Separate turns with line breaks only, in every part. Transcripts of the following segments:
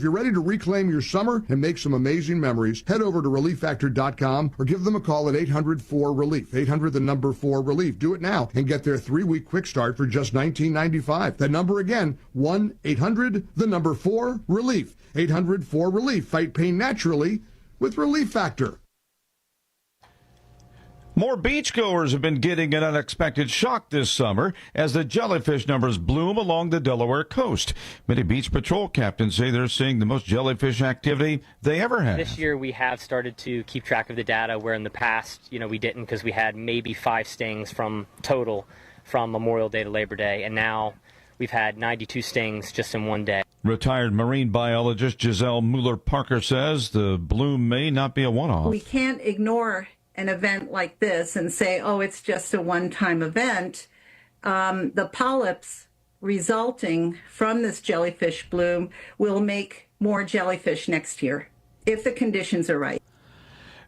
you're ready to reclaim your summer and make some amazing memories, head over to ReliefFactor.com or give them a call at 800-4RELIEF. 800 the number 4RELIEF. Do it now and get their 3-week quick start for just $19.95. That number again, 1-800 the number 4RELIEF. 800-4RELIEF. Fight pain naturally with Relief Factor.
More beachgoers have been getting an unexpected shock this summer as the jellyfish numbers bloom along the Delaware coast. Many beach patrol captains say they're seeing the most jellyfish activity they ever had.
This year we have started to keep track of the data, where in the past, we didn't, because we had maybe 5 stings from Memorial Day to Labor Day, and now we've had 92 stings just in one day.
Retired marine biologist Giselle Mueller-Parker says the bloom may not be a one-off.
We can't ignore an event like this and say, oh, it's just a one-time event. The polyps resulting from this jellyfish bloom will make more jellyfish next year if the conditions are right.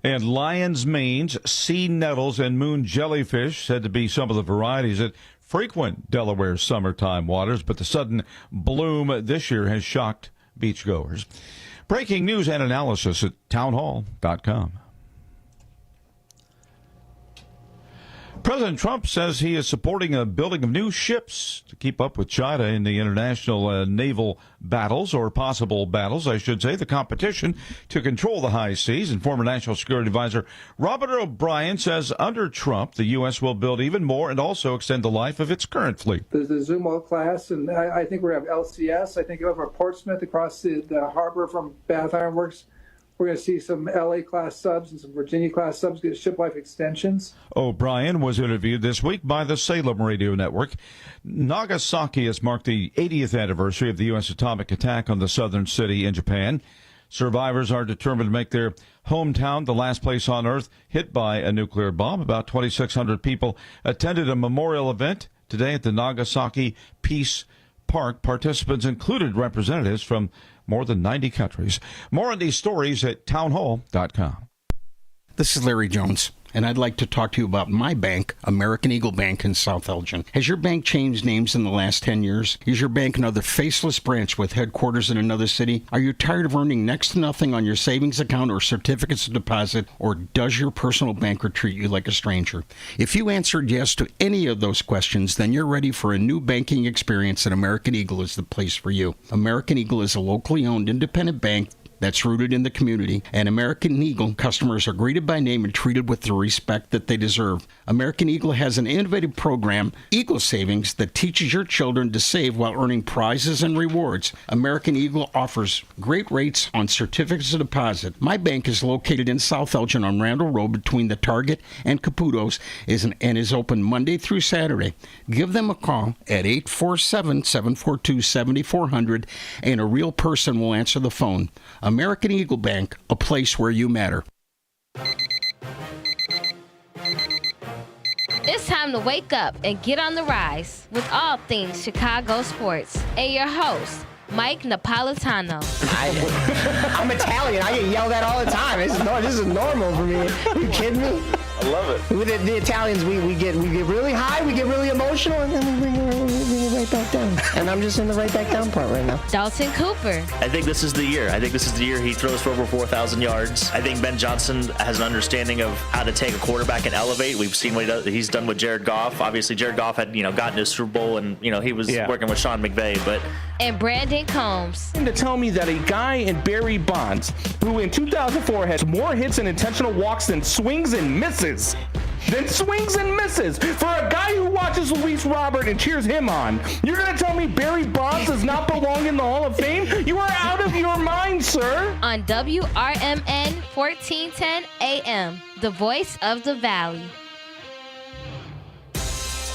And lion's manes, sea nettles, and moon jellyfish said to be some of the varieties that frequent Delaware's summertime waters, but the sudden bloom this year has shocked beachgoers. Breaking news and analysis at townhall.com. President Trump says he is supporting a building of new ships to keep up with China in the international naval battles, or possible battles, I should say, the competition to control the high seas. And former National Security Advisor Robert O'Brien says under Trump, the U.S. will build even more and also extend the life of its current fleet.
There's the Zumo class, and I think we're going to have LCS. I think over Portsmouth across the harbor from Bath Iron Works. We're going to see some LA-class subs and some Virginia-class subs get ship life extensions.
O'Brien was interviewed this week by the Salem Radio Network. Nagasaki has marked the 80th anniversary of the U.S. atomic attack on the southern city in Japan. Survivors are determined to make their hometown the last place on Earth hit by a nuclear bomb. About 2,600 people attended a memorial event today at the Nagasaki Peace Park. Participants included representatives from more than 90 countries. More on these stories at townhall.com.
This is Larry Jones, and I'd like to talk to you about my bank, American Eagle Bank in South Elgin. Has your bank changed names in the last 10 years? Is your bank another faceless branch with headquarters in another city? Are you tired of earning next to nothing on your savings account or certificates of deposit, or does your personal banker treat you like a stranger? If you answered yes to any of those questions, then you're ready for a new banking experience, and American Eagle is the place for you. American Eagle is a locally owned independent bank that's rooted in the community, and American Eagle customers are greeted by name and treated with the respect that they deserve. American Eagle has an innovative program, Eagle Savings, that teaches your children to save while earning prizes and rewards. American Eagle offers great rates on certificates of deposit. My bank is located in South Elgin on Randall Road between the Target and Caputo's and is open Monday through Saturday. Give them a call at 847-742-7400, and a real person will answer the phone. American Eagle Bank, a place where you matter.
It's time to wake up and get on the rise with all things Chicago sports. And your host, Mike Napolitano.
I'm Italian. I get yelled at all the time. This is normal for me. Are you kidding me?
I love it.
With the Italians, we get really high, we get really emotional, and then we bring it right back down. And I'm just in the right back down part right now.
Dalton Cooper.
I think this is the year. I think this is the year he throws for over 4,000 yards. I think Ben Johnson has an understanding of how to take a quarterback and elevate. We've seen what he's done with Jared Goff. Obviously, Jared Goff had gotten to a Super Bowl, and he was working with Sean McVay, but.
And Brandon Combs.
To tell me that a guy in Barry Bonds, who in 2004 has more hits and intentional walks than swings and misses. For a guy who watches Luis Robert and cheers him on, you're going to tell me Barry Bonds does not belong in the Hall of Fame? You are out of your mind, sir.
On WRMN 1410 AM, the voice of the Valley.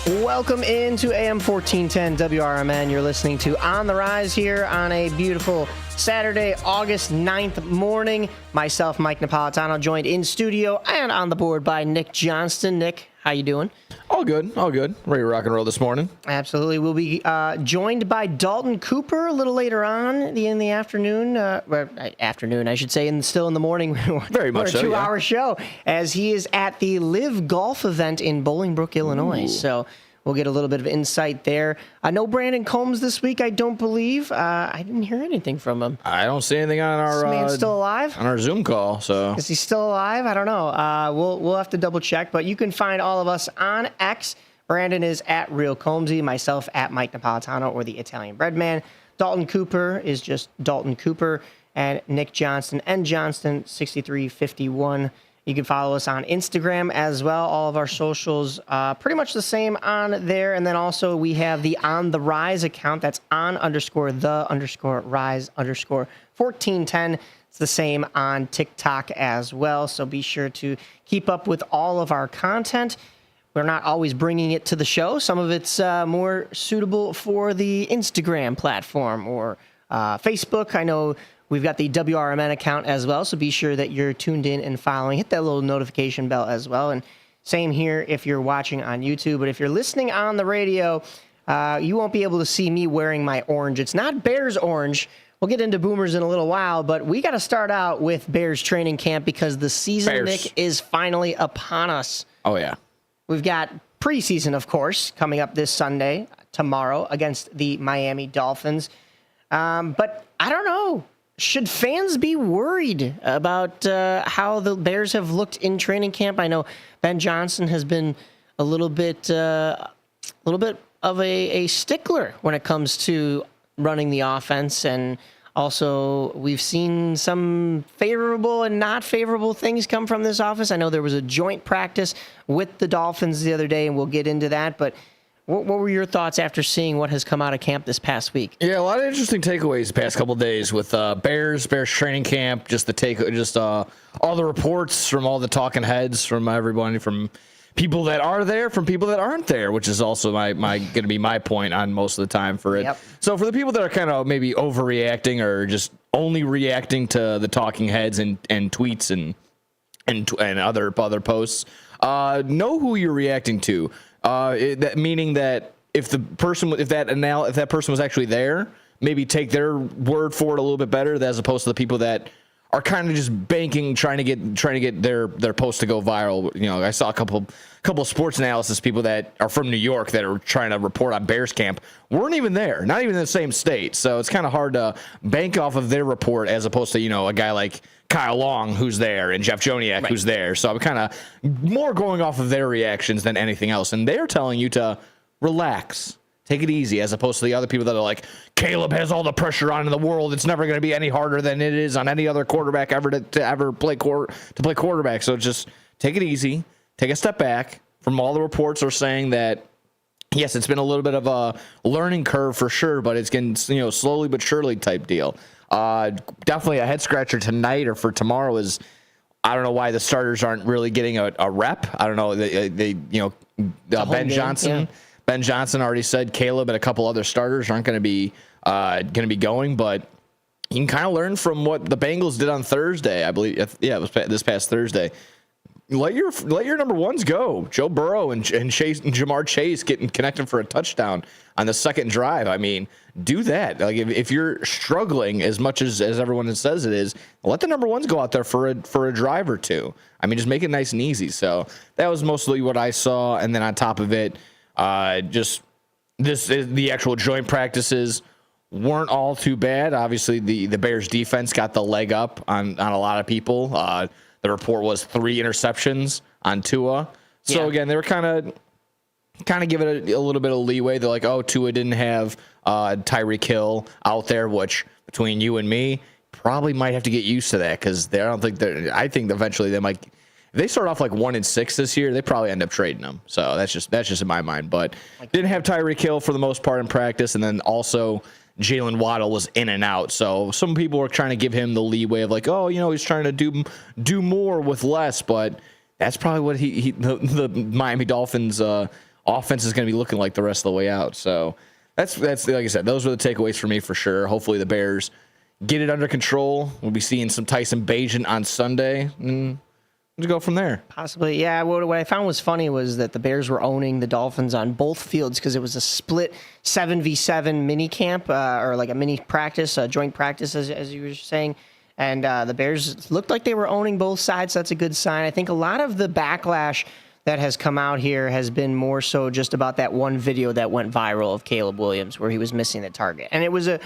Welcome into AM 1410 WRMN. You're listening to On the Rise here on a beautiful Saturday, August 9th morning. Myself, Mike Napolitano, joined in studio and on the board by Nick Johnston. Nick, how you doing?
All good. Ready to rock and roll this morning.
Absolutely. We'll be joined by Dalton Cooper a little later on in the afternoon. Afternoon, I should say, and still in the morning.
Very much so,
2-hour show, as he is at the Live Golf event in Bolingbrook, Illinois.
Ooh.
So we'll get a little bit of insight there. No Brandon Combs this week, I don't believe. I didn't hear anything from him.
I don't see anything on our
This man's still alive?
on our Zoom call. So
Is he still alive? I don't know. We'll have to double check, but you can find all of us on X. Brandon is at Real Combsy, myself at Mike Napolitano or the Italian Bread Man. Dalton Cooper is just Dalton Cooper, and Nick Johnston, N Johnston 6351. You can follow us on Instagram as well. All of our socials pretty much the same on there. And then also we have the On the Rise account. That's on_the_rise_1410. It's the same on TikTok as well. So be sure to keep up with all of our content. We're not always bringing it to the show. Some of it's more suitable for the Instagram platform or Facebook. I know we've got the WRMN account as well, so be sure that you're tuned in and following. Hit that little notification bell as well. And same here if you're watching on YouTube. But if you're listening on the radio, you won't be able to see me wearing my orange. It's not Bears orange. We'll get into Boomers in a little while, but we got to start out with Bears training camp because the season, Nick, is finally upon us.
oh yeah.
We've got preseason, of course, coming up this Sunday, tomorrow, against the Miami Dolphins. But I don't know. Should fans be worried about how the Bears have looked in training camp? I know Ben Johnson has been a little bit of a stickler when it comes to running the offense, and also we've seen some favorable and not favorable things come from this offense. I know there was a joint practice with the Dolphins the other day, and we'll get into that, but what were your thoughts after seeing what has come out of camp this past week?
Yeah, a lot of interesting takeaways the past couple of days with Bears training camp. All the reports from all the talking heads from everybody, from people that are there, from people that aren't there, which is also my going to be my point on most of the time for it.
Yep.
So for the people that are kind of maybe overreacting or just only reacting to the talking heads and tweets and other posts, know who you're reacting to. Meaning that if that person was actually there, maybe take their word for it a little bit better, as opposed to the people that are kind of just banking, trying to get their post to go viral. You know, I saw a couple of sports analysis people that are from New York that are trying to report on Bears camp weren't even there, not even in the same state. So it's kind of hard to bank off of their report as opposed to, a guy like Kyle Long who's there and Jeff Joniak who's there. So I'm kind of more going off of their reactions than anything else. And they're telling you to relax. Take it easy, as opposed to the other people that are like, Caleb has all the pressure on in the world. It's never going to be any harder than it is on any other quarterback ever to ever play quarterback. So just take it easy. Take a step back. From all the reports are saying that, yes, it's been a little bit of a learning curve for sure, but it's getting slowly but surely type deal. Definitely a head scratcher tonight or for tomorrow is, I don't know why the starters aren't really getting a rep. I don't know. Ben Johnson. Yeah. Ben Johnson already said Caleb and a couple other starters aren't going to be going, but you can kind of learn from what the Bengals did on Thursday. I believe, yeah, it was this past Thursday. Let your number ones go. Joe Burrow and Jamar Chase getting connected for a touchdown on the second drive. I mean, do that. Like if you're struggling as much as everyone says it is, let the number ones go out there for a drive or two. I mean, just make it nice and easy. So that was mostly what I saw, and then on top of it. The actual joint practices weren't all too bad. Obviously, the Bears defense got the leg up on a lot of people. The report was 3 interceptions on Tua. So again, they were kind of giving it a little bit of leeway. They're like, oh, Tua didn't have Tyreek Hill out there, which between you and me, probably might have to get used to that because I think eventually they might. If they start off like 1-6 this year, they probably end up trading them. So that's just in my mind. But didn't have Tyreek Hill for the most part in practice, and then also Jalen Waddle was in and out. So some people were trying to give him the leeway of like, oh, he's trying to do more with less. But that's probably what the Miami Dolphins offense is going to be looking like the rest of the way out. So that's like I said, those were the takeaways for me for sure. Hopefully the Bears get it under control. We'll be seeing some Tyson Bagent on Sunday. To go from there. Possibly,
yeah. What I found was funny was that the Bears were owning the Dolphins on both fields because it was a split 7v7 mini camp or like a mini practice, a joint practice, as you were saying. And the Bears looked like they were owning both sides. So that's a good sign. I think a lot of the backlash that has come out here has been more so just about that one video that went viral of Caleb Williams where he was missing the target. And it was a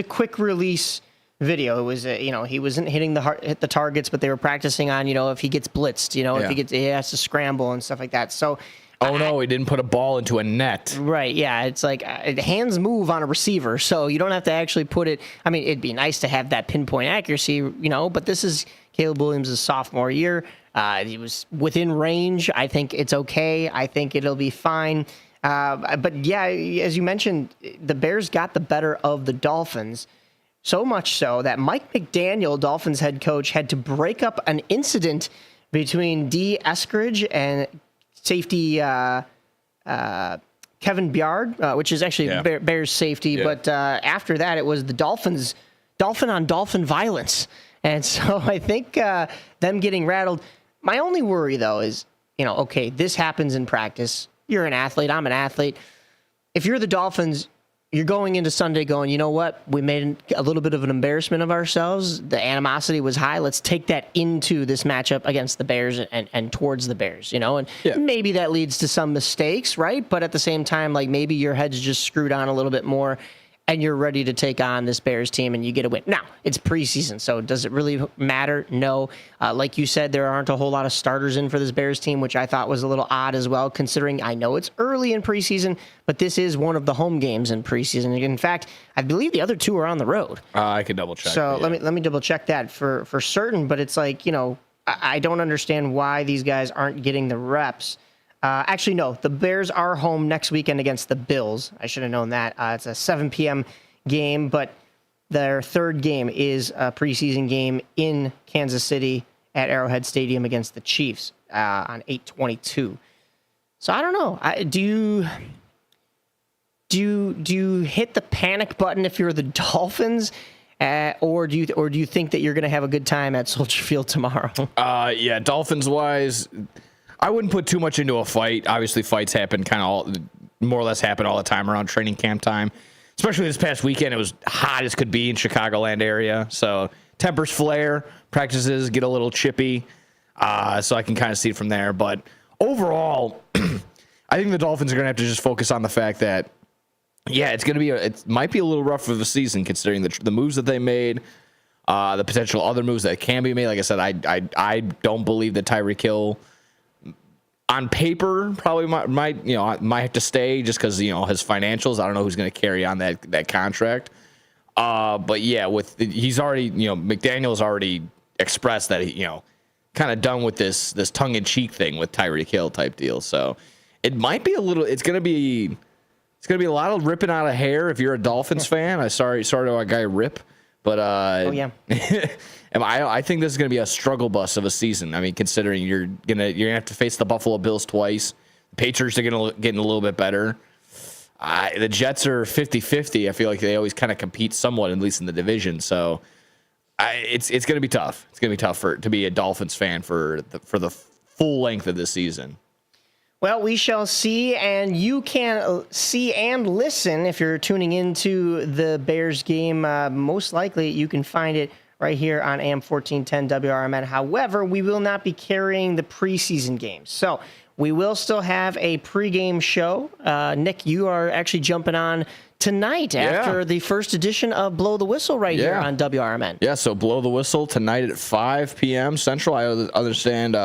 quick release video. It was he wasn't hitting hit the targets, but they were practicing on, if he gets blitzed, if he has to scramble and stuff like that. So
he didn't put a ball into a net.
Right, yeah. It's like hands move on a receiver, so you don't have to actually put it. I mean, it'd be nice to have that pinpoint accuracy, but this is Caleb Williams' sophomore year. He was within range. I think it's okay. I think it'll be fine. But yeah, as you mentioned, the Bears got the better of the Dolphins. So much so that Mike McDaniel, Dolphins head coach, had to break up an incident between Dee Eskridge and safety Kevin Byard, which is actually Bears safety. Yeah. But after that, it was the Dolphin on Dolphin violence. And so I think them getting rattled. My only worry, though, is, okay, this happens in practice. You're an athlete. I'm an athlete. If you're the Dolphins, you're going into Sunday going, you know what? We made a little bit of an embarrassment of ourselves. The animosity was high. Let's take that into this matchup against the Bears and towards the Bears, And maybe that leads to some mistakes, right? But at the same time, like maybe your head's just screwed on a little bit more and you're ready to take on this Bears team and you get a win. Now, it's preseason, so does it really matter? No. Like you said, there aren't a whole lot of starters in for this Bears team, which I thought was a little odd as well, considering I know it's early in preseason, but this is one of the home games in preseason. In fact, I believe the other two are on the road.
I could double check.
So let me double check that for certain, but it's like, I don't understand why these guys aren't getting the reps. Actually, no, the Bears are home next weekend against the Bills. I should have known that. It's a 7 p.m. game, but their third game is a preseason game in Kansas City at Arrowhead Stadium against the Chiefs on 8/22. So I don't know. Do you hit the panic button if you're the Dolphins, or do you think that you're going to have a good time at Soldier Field tomorrow?
Dolphins wise, I wouldn't put too much into a fight. Obviously, fights happen more or less happen all the time around training camp time. Especially this past weekend, it was hot as could be in Chicagoland area. So tempers flare, practices get a little chippy. So I can kind of see it from there. But overall, I think the Dolphins are going to have to just focus on the fact that, it might be a little rough of a season considering the moves that they made, the potential other moves that can be made. Like I said, I don't believe that Tyreek Hill, on paper, probably might have to stay just because his financials. I don't know who's going to carry on that contract. But yeah, he's already McDaniel's already expressed that he kind of done with this tongue in cheek thing with Tyreek Hill type deal. So it might be a little. It's gonna be a lot of ripping out of hair if you're a Dolphins fan. Sorry to our guy Rip, but I think this is going to be a struggle bus of a season. I mean, considering you're gonna have to face the Buffalo Bills twice. The Patriots are going to get a little bit better. The Jets are 50-50. I feel like they always kind of compete somewhat, at least in the division. So it's going to be tough. It's going to be tough to be a Dolphins fan for the full length of this season.
Well, we shall see, and you can see and listen if you're tuning into the Bears game. Most likely, you can find it right here on AM 1410 WRMN. However, we will not be carrying the preseason games. So we will still have a pregame show. Nick, you are actually jumping on tonight after the first edition of Blow the Whistle right here on WRMN.
Yeah, so Blow the Whistle tonight at 5 p.m. Central. I understand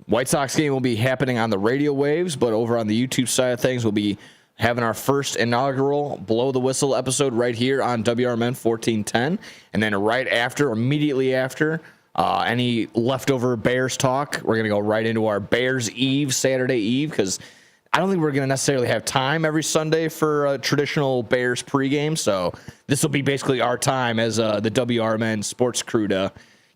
White Sox game will be happening on the radio waves, but over on the YouTube side of things, we'll be having our first inaugural Blow the Whistle episode right here on WRMN 1410. And then immediately after, any leftover Bears talk, we're going to go right into our Bears Eve, Saturday Eve, because I don't think we're going to necessarily have time every Sunday for a traditional Bears pregame. So this will be basically our time as the WRMN sports crew to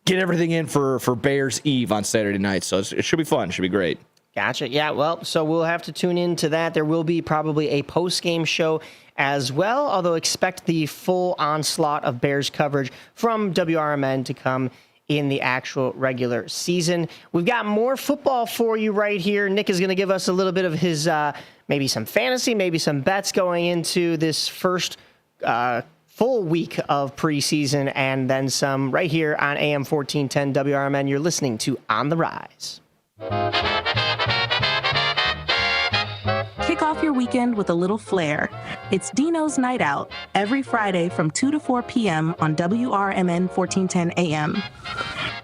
get everything in for Bears Eve on Saturday night. So it should be fun. It should be great.
Gotcha. Yeah, well, so we'll have to tune into that. There will be probably a post-game show as well, although expect the full onslaught of Bears coverage from WRMN to come in the actual regular season. We've got more football for you right here. Nick is going to give us a little bit of his maybe some fantasy, maybe some bets going into this first full week of preseason, and then some right here on AM 1410 WRMN. You're listening to On the Rise.
Kick off your weekend with a little flair. It's Dino's Night Out, every Friday from 2 to 4 p.m. on WRMN 1410 AM.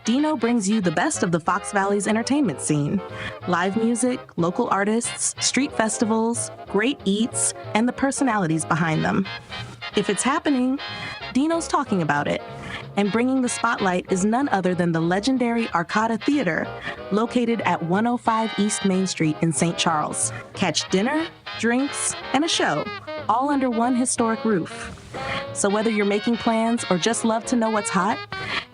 Dino brings you the best of the Fox Valley's entertainment scene. Live music, local artists, street festivals, great eats, and the personalities behind them. If it's happening, Dino's talking about it. And bringing the spotlight is none other than the legendary Arcada Theater, located at 105 East Main Street in St. Charles. Catch dinner, drinks, and a show, all under one historic roof. So whether you're making plans or just love to know what's hot,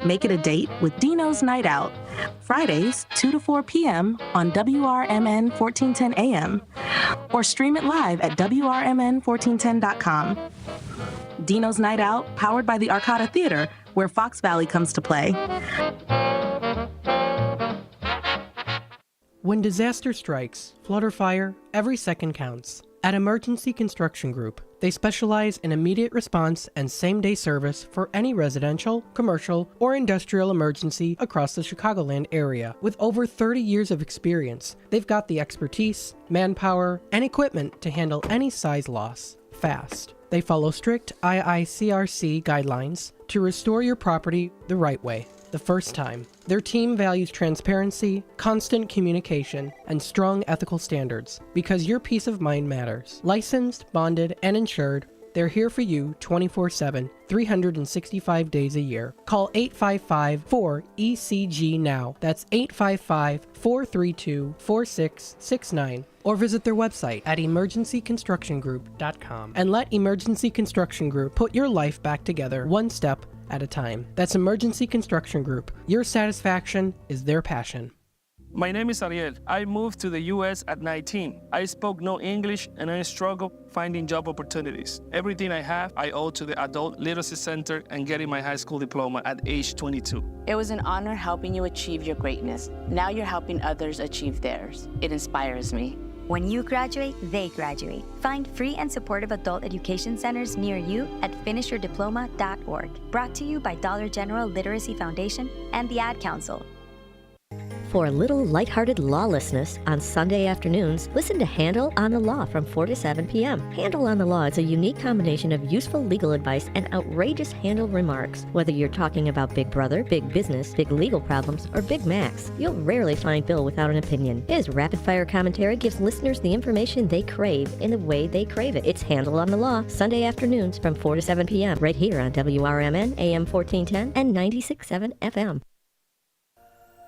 make it a date with Dino's Night Out, Fridays, 2 to 4 p.m. on WRMN 1410 AM, or stream it live at WRMN1410.com. Dino's Night Out, powered by the Arcada Theater, where Fox Valley comes to play.
When disaster strikes, flood or fire, every second counts. At Emergency Construction Group, they specialize in immediate response and same-day service for any residential, commercial, or industrial emergency across the Chicagoland area. With over 30 years of experience, they've got the expertise, manpower, and equipment to handle any size loss fast. They follow strict IICRC guidelines to restore your property the right way, the first time. Their team values transparency, constant communication, and strong ethical standards because your peace of mind matters. Licensed, bonded, and insured, they're here for you 24/7, 365 days a year. Call 855-4ECG now. That's 855-432-4669. Or visit their website at emergencyconstructiongroup.com and let Emergency Construction Group put your life back together one step at a time. That's Emergency Construction Group. Your satisfaction is their passion.
My name is Ariel. I moved to the U.S. at 19. I spoke no English and I struggled finding job opportunities. Everything I have, I owe to the Adult Literacy Center and getting my high school diploma at age 22.
It was an honor helping you achieve your greatness. Now you're helping others achieve theirs. It inspires me.
When you graduate, they graduate. Find free and supportive adult education centers near you at finishyourdiploma.org. Brought to you by Dollar General Literacy Foundation and the Ad Council.
For a little lighthearted lawlessness on Sunday afternoons, listen to Handle on the Law from 4 to 7 p.m. Handle on the Law is a unique combination of useful legal advice and outrageous handle remarks. Whether you're talking about Big Brother, big business, big legal problems, or Big Macs, you'll rarely find Bill without an opinion. His rapid-fire commentary gives listeners the information they crave in the way they crave it. It's Handle on the Law, Sunday afternoons from 4 to 7 p.m. right here on WRMN, AM 1410 and 96.7 FM.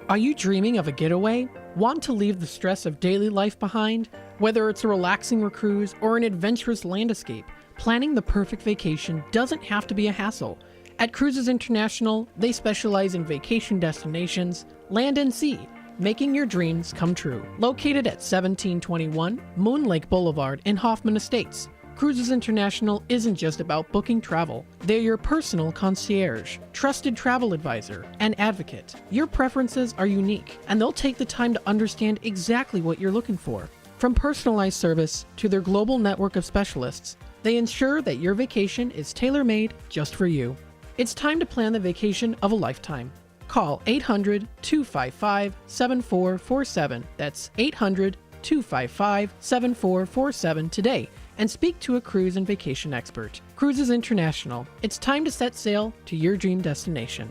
Are you dreaming of a getaway? Want to leave the stress of daily life behind? Whether it's a relaxing cruise or an adventurous land escape, planning the perfect vacation doesn't have to be a hassle. At Cruises International, they specialize in vacation destinations, land and sea, making your dreams come true. Located at 1721 Moon Lake Boulevard in Hoffman Estates, Cruises International isn't just about booking travel. They're your personal concierge, trusted travel advisor, and advocate. Your preferences are unique, and they'll take the time to understand exactly what you're looking for. From personalized service to their global network of specialists, they ensure that your vacation is tailor-made just for you. It's time to plan the vacation of a lifetime. Call 800-255-7447. That's 800-255-7447 today and speak to a cruise and vacation expert. Cruises International. It's time to set sail to your dream destination.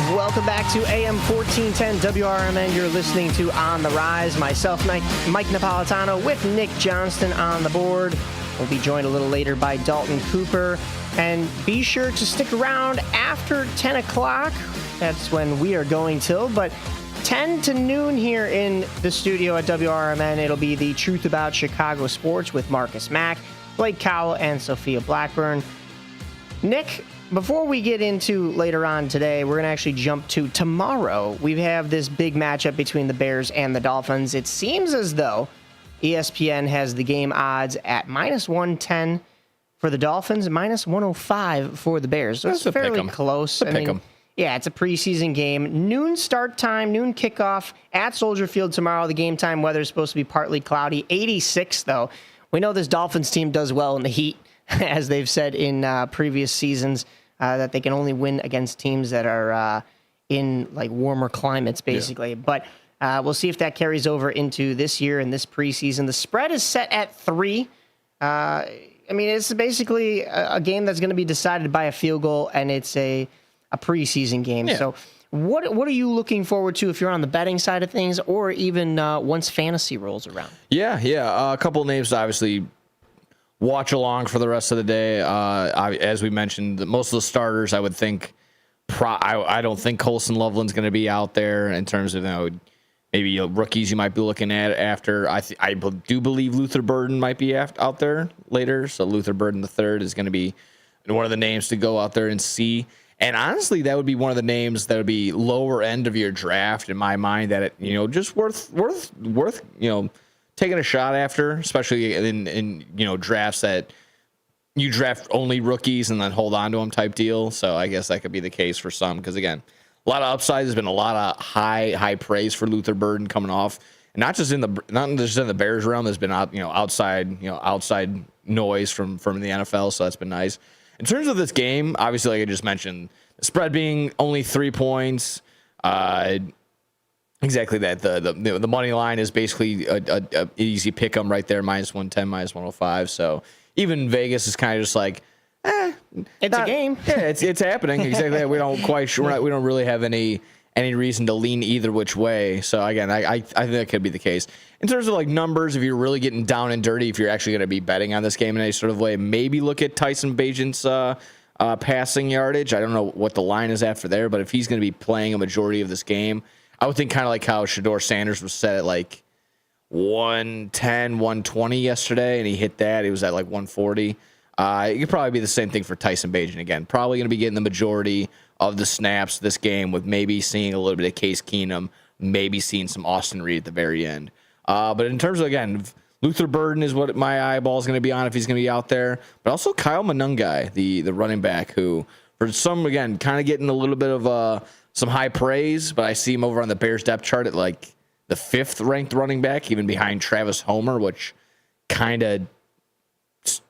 Welcome back to AM 1410 WRMN. You're listening to On the Rise. Myself, Mike Napolitano, with Nick Johnston on the board. We'll be joined a little later by Dalton Cooper. And be sure to stick around after 10 o'clock. That's when we are going till. But 10 to noon here in the studio at WRMN, it'll be the Truth About Chicago Sports with Marcus Mack, Blake Cowell, and Sophia Blackburn. Nick, before we get into later on today, we're going to actually jump to tomorrow. We have this big matchup between the Bears and the Dolphins. It seems as though ESPN has the game odds at minus 110 for the Dolphins, minus 105 for the Bears. So it's fairly close. I mean, yeah, it's a preseason game. Noon start time, noon kickoff at Soldier Field tomorrow. The game time weather is supposed to be partly cloudy. 86, though. We know this Dolphins team does well in the heat. as they've said in previous seasons, that they can only win against teams that are in like warmer climates, basically. Yeah. But we'll see if that carries over into this year and this preseason. The spread is set at 3. I mean, it's basically a game that's going to be decided by a field goal, and it's a preseason game. Yeah. So what are you looking forward to if you're on the betting side of things, or even once fantasy rolls around?
Yeah. A couple of names to obviously watch along for the rest of the day. As we mentioned, most of the starters, I would think, I don't think Colson Loveland's going to be out there in terms of, maybe rookies you might be looking at after. I do believe Luther Burden might be out there later. So Luther Burden III is going to be one of the names to go out there and see. And honestly, that would be one of the names that would be lower end of your draft in my mind. That just worth taking a shot after, especially in drafts that you draft only rookies and then hold on to them type deal. So I guess that could be the case for some, because again, a lot of upside. There's been a lot of high praise for Luther Burden coming off, and not just in the Bears realm. There's been outside noise from the NFL, so that's been nice. In terms of this game, obviously, like I just mentioned, the spread being only 3 points, exactly that. The money line is basically a easy pick 'em right there, -110, -105. So even Vegas is kind of just like,
it's a game.
Yeah, it's happening. Exactly. We don't really have any reason to lean either which way. So again, I think that could be the case. In terms of like numbers, if you're really getting down and dirty, if you're actually going to be betting on this game in any sort of way, maybe look at Tyson Bagent's passing yardage. I don't know what the line is at for there, but if he's going to be playing a majority of this game, I would think kind of like how Shedeur Sanders was set at like 110, 120 yesterday, and he hit that. He was at like 140. It could probably be the same thing for Tyson Bagent again. Probably going to be getting the majority of the snaps this game, with maybe seeing a little bit of Case Keenum, maybe seeing some Austin Reed at the very end. But in terms of, again, Luther Burden is what my eyeball is going to be on if he's going to be out there. But also Kyle Monungai, the running back, who for some, again, kind of getting a little bit of some high praise, but I see him over on the Bears depth chart at like the 5th ranked running back, even behind Travis Homer, which kind of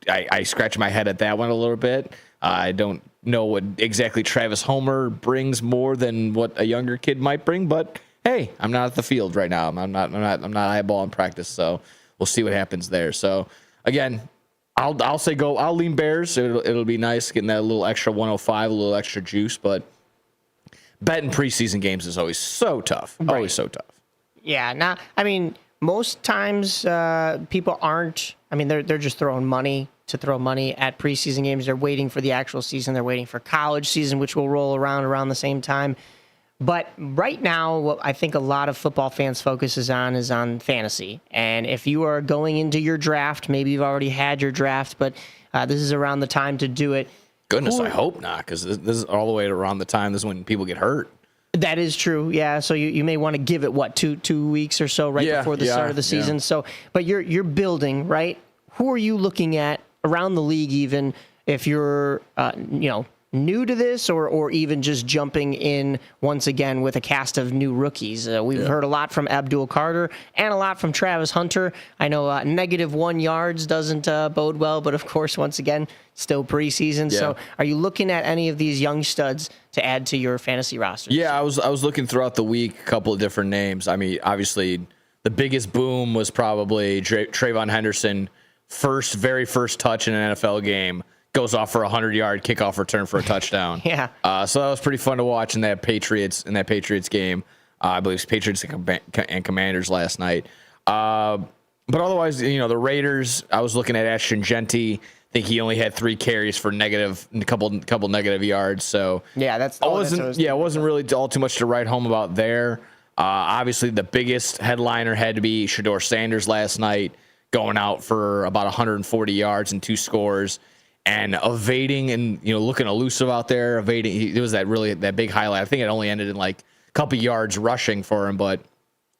I scratch my head at that one a little bit. I don't know what exactly Travis Homer brings more than what a younger kid might bring, but hey, I'm not at the field right now. I'm not eyeballing practice, so we'll see what happens there. So again, I'll say go. I'll lean Bears. It'll be nice getting that little extra 105, a little extra juice, but betting preseason games is always so tough. Right. Always so tough.
Yeah. Most times people aren't. They're just throwing money to throw money at preseason games. They're waiting for the actual season. They're waiting for college season, which will roll around the same time. But right now, what I think a lot of football fans focuses on is on fantasy. And if you are going into your draft, maybe you've already had your draft, but this is around the time to do it.
Goodness, I hope not, because this is all the way around the time. This is when people get hurt.
That is true, yeah. So you may want to give it two weeks or so before the start of the season. Yeah. So, but you're building, right? Who are you looking at around the league, even if you're new to this, or even just jumping in once again with a cast of new rookies? We've heard a lot from Abdul Carter and a lot from Travis Hunter. I know -1 yards doesn't bode well, but of course, once again, still preseason. Yeah. So are you looking at any of these young studs to add to your fantasy roster?
Yeah, I was looking throughout the week, a couple of different names. Obviously, the biggest boom was probably Trayvon Henderson, very first touch in an NFL game, goes off for a 100-yard kickoff return for a touchdown.
Yeah.
So that was pretty fun to watch in that Patriots game. I believe it's Patriots and Commanders last night. But otherwise, the Raiders, I was looking at Ashton Genty. I think he only had 3 carries for a couple negative yards. So
yeah, it
wasn't really all too much to write home about there. Obviously, the biggest headliner had to be Shedeur Sanders last night, going out for about 140 yards and 2 scores. And evading and looking elusive out there, evading. It was that big highlight. I think it only ended in like a couple yards rushing for him, but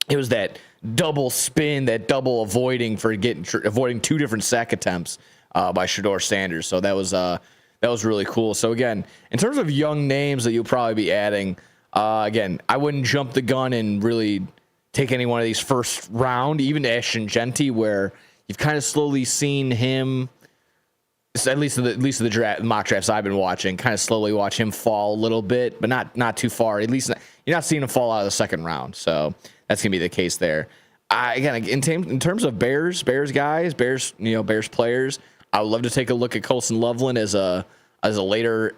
it was that double spin, that double avoiding 2 different sack attempts by Shedeur Sanders. So that was really cool. So again, in terms of young names that you'll probably be adding, again, I wouldn't jump the gun and really take any one of these first round, even Ashton Genty, where you've kind of slowly seen him at least the mock drafts I've been watching, kind of slowly watch him fall a little bit, but not too far. At least you're not seeing him fall out of the second round. So that's gonna be the case there. Again, in terms of Bears guys, Bears players, I would love to take a look at Colston Loveland as a later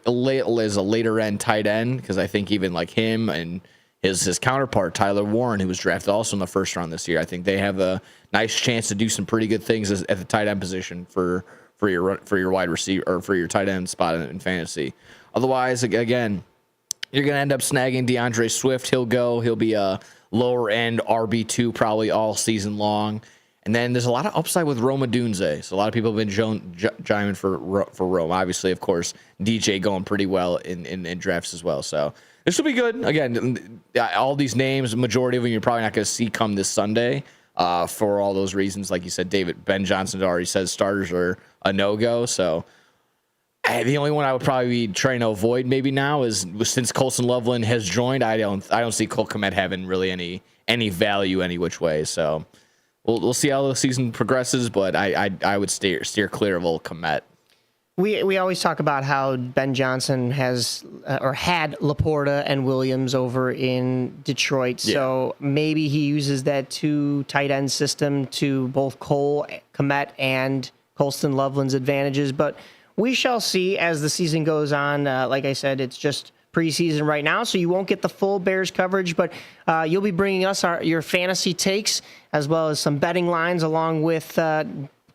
end tight end, because I think even like him and his counterpart Tyler Warren, who was drafted also in the first round this year, I think they have a nice chance to do some pretty good things at the tight end position for your wide receiver or for your tight end spot in fantasy. Otherwise, again, you're going to end up snagging DeAndre Swift. He'll be a lower end RB2 probably all season long. And then there's a lot of upside with Rome Odunze. So a lot of people have been jiving for Rome. Obviously, of course, DJ going pretty well in drafts as well. So this will be good. Again, all these names, majority of them you're probably not going to see come this Sunday for all those reasons. Like you said, Ben Johnson already says starters are a no-go. So the only one I would probably be trying to avoid maybe now is, since Colston Loveland has joined, I don't see Cole Kmet having really any value any which way. So we'll see how the season progresses, but I would steer clear of old Kmet.
We always talk about how Ben Johnson has or had Laporta and Williams over in Detroit. Yeah. So maybe he uses that 2 tight end system to both Cole Kmet and Colston Loveland's advantages. But we shall see as the season goes on. Like I said, it's just preseason right now, so you won't get the full Bears coverage, but you'll be bringing us your fantasy takes as well as some betting lines, along with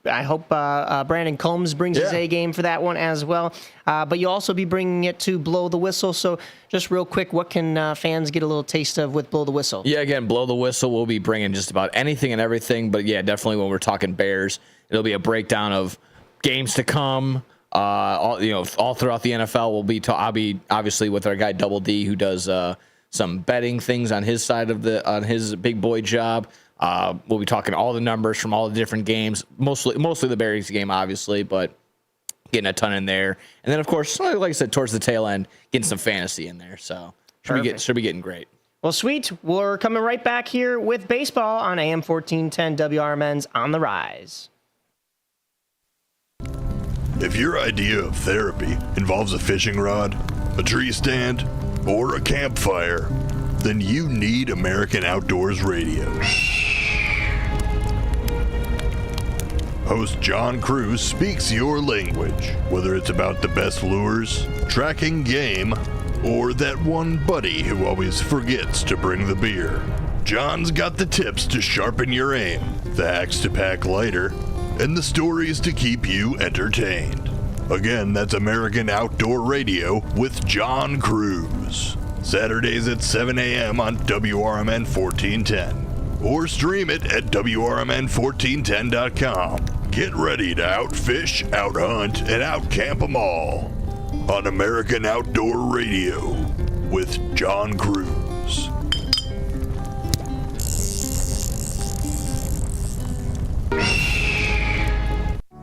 I hope Brandon Combs brings his A game for that one as well. But you'll also be bringing it to Blow the Whistle. So just real quick, what can fans get a little taste of with Blow the Whistle? Yeah, again, Blow the Whistle, we'll be bringing just about anything and everything. But yeah, definitely when we're talking Bears, it'll be a breakdown of games to come. All throughout the NFL, I'll be obviously with our guy Double D, who does some betting things on his side on his big boy job. We'll be talking all the numbers from all the different games, mostly the Bears game, obviously, but getting a ton in there. And then, of course, like I said, towards the tail end, getting some fantasy in there. So should be getting great. Well, sweet. We're coming right back here with baseball on AM 1410 WRMN's On the Rise.
If your idea of therapy involves a fishing rod, a tree stand, or a campfire, then you need American Outdoors Radio. Host John Cruz speaks your language, whether it's about the best lures, tracking game, or that one buddy who always forgets to bring the beer. John's got the tips to sharpen your aim, the hacks to pack lighter, and the stories to keep you entertained. Again, that's American Outdoor Radio with John Cruz. Saturdays at 7 a.m. on WRMN 1410. Or stream it at WRMN1410.com. Get ready to outfish, outhunt, and outcamp them all on American Outdoor Radio with John Cruz.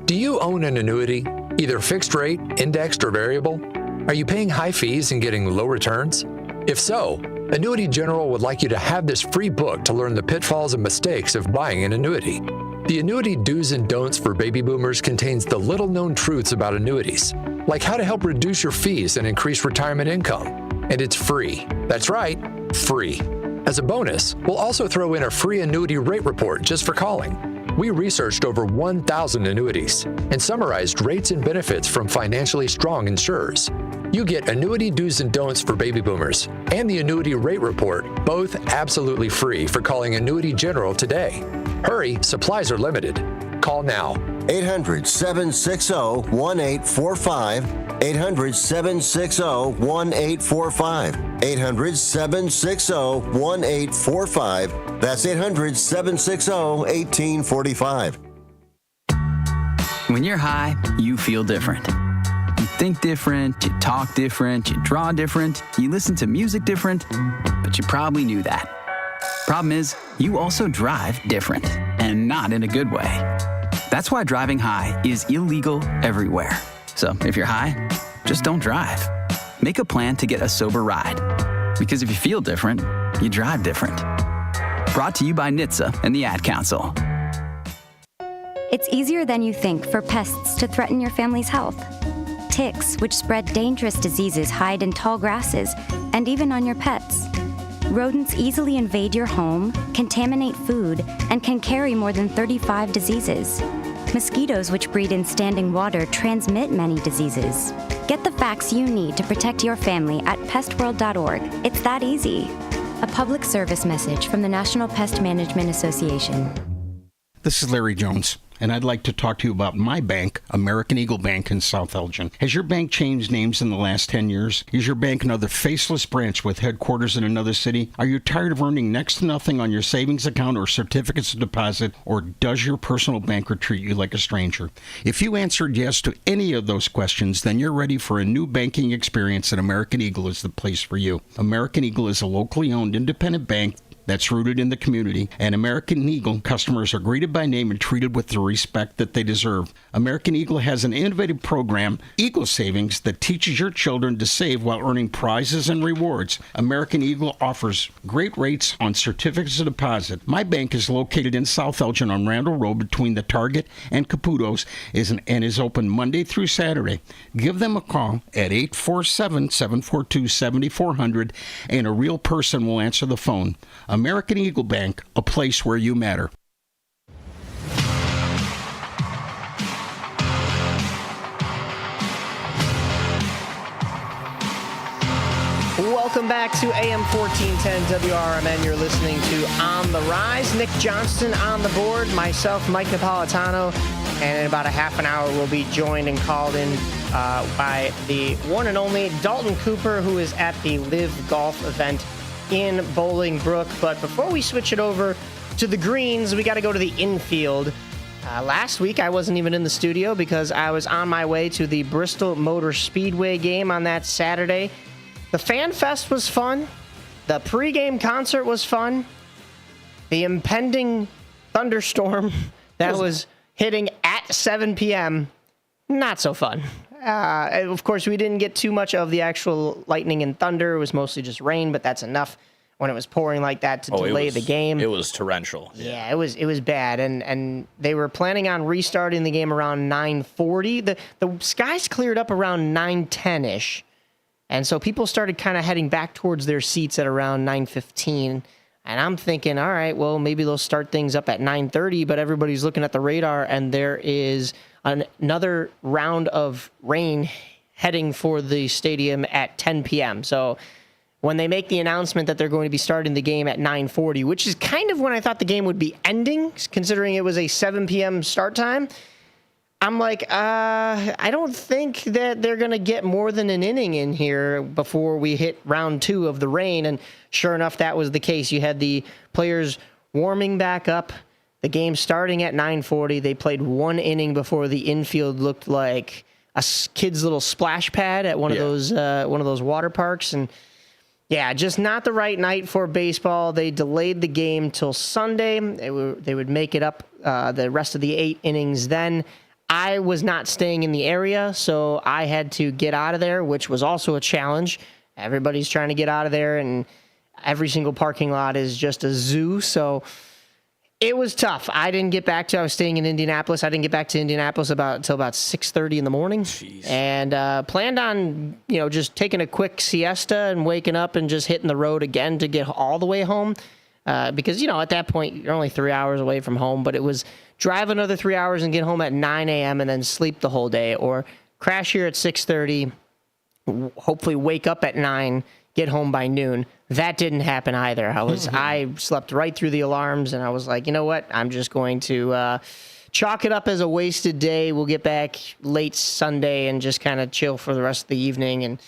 Do you own an annuity, either fixed rate, indexed, or variable? Are you paying high fees and getting low returns? If so, Annuity General would like you to have this free book to learn the pitfalls and mistakes of buying an annuity. The Annuity Do's and Don'ts for Baby Boomers contains the little-known truths about annuities, like how to help reduce your fees and increase retirement income. And it's free. That's right, free. As a bonus, we'll also throw in a free annuity rate report just for calling. We researched over 1,000 annuities and summarized rates and benefits from financially strong insurers. You get Annuity Do's and Don'ts for Baby Boomers and the Annuity Rate Report, both absolutely free for calling Annuity General today. Hurry, supplies are limited. Call now.
800-760-1845. 800-760-1845. 800-760-1845. That's 800-760-1845.
When you're high, you feel different. You think different, you talk different, you draw different, you listen to music different, but you probably knew that. Problem is, you also drive different, and not in a good way. That's why driving high is illegal everywhere. So if you're high, just don't drive. Make a plan to get a sober ride. Because if you feel different, you drive different. Brought to you by NHTSA and the Ad Council.
It's easier than you think for pests to threaten your family's health. Ticks, which spread dangerous diseases, hide in tall grasses and even on your pets. Rodents easily invade your home, contaminate food, and can carry more than 35 diseases. Mosquitoes, which breed in standing water, transmit many diseases. Get the facts you need to protect your family at pestworld.org. It's that easy. A public service message from the National Pest Management Association.
This is Larry Jones, and I'd like to talk to you about my bank, American Eagle Bank in South Elgin. Has your bank changed names in the last 10 years? Is your bank another faceless branch with headquarters in another city? Are you tired of earning next to nothing on your savings account or certificates of deposit, or does your personal banker treat you like a stranger? If you answered yes to any of those questions, then you're ready for a new banking experience, and American Eagle is the place for you. American Eagle is a locally owned independent bank that's rooted in the community, and American Eagle customers are greeted by name and treated with the respect that they deserve. American Eagle has an innovative program, Eagle Savings, that teaches your children to save while earning prizes and rewards. American Eagle offers great rates on certificates of deposit. My bank is located in South Elgin on Randall Road between the Target and Caputo's and is open Monday through Saturday. Give them a call at 847-742-7400 and a real person will answer the phone. American Eagle Bank, a place where you matter.
Welcome back to AM 1410 WRMN. You're listening to On the Rise. Nick Johnston on the board, myself, Mike Napolitano, and in about a half an hour we'll be joined and called in by the one and only Dalton Cooper, who is at the Live Golf event in Bolingbrook. But before we switch it over to the greens, we got to go to the infield. Last week, I wasn't even in the studio because I was on my way to the Bristol Motor Speedway game on that Saturday. The Fan Fest was fun. The pregame concert was fun. The impending thunderstorm that was hitting at 7 p.m., not so fun. Of course, we didn't get too much of the actual lightning and thunder. It was mostly just rain, but that's enough when it was pouring like that to delay the game.
It was torrential.
Yeah, it was bad, and they were planning on restarting the game around 9:40. The skies cleared up around 9:10-ish, and so people started kind of heading back towards their seats at around 9:15. And I'm thinking, all right, well, maybe they'll start things up at 9:30, but everybody's looking at the radar, and there is another round of rain heading for the stadium at 10 p.m. So when they make the announcement that they're going to be starting the game at 9:40, which is kind of when I thought the game would be ending, considering it was a 7 p.m. start time, I'm like, I don't think that they're going to get more than an inning in here before we hit round 2 of the rain. And sure enough, that was the case. You had the players warming back up, the game starting at 9:40. They played 1 inning before the infield looked like a kid's little splash pad at one of those water parks. And yeah, just not the right night for baseball. They delayed the game till Sunday. They would make it up the rest of the 8 innings then. I was not staying in the area, so I had to get out of there, which was also a challenge. Everybody's trying to get out of there, and every single parking lot is just a zoo, so it was tough. I was staying in Indianapolis. I didn't get back to Indianapolis until about 6:30 in the morning. Jeez. And planned on, just taking a quick siesta and waking up and just hitting the road again to get all the way home. Because, at that point, you're only 3 hours away from home, but it was drive another 3 hours and get home at 9 a.m. and then sleep the whole day, or crash here at 6:30, hopefully wake up at 9, get home by noon. That didn't happen either. I slept right through the alarms, and I was like, you know what? I'm just going to chalk it up as a wasted day. We'll get back late Sunday and just kind of chill for the rest of the evening. And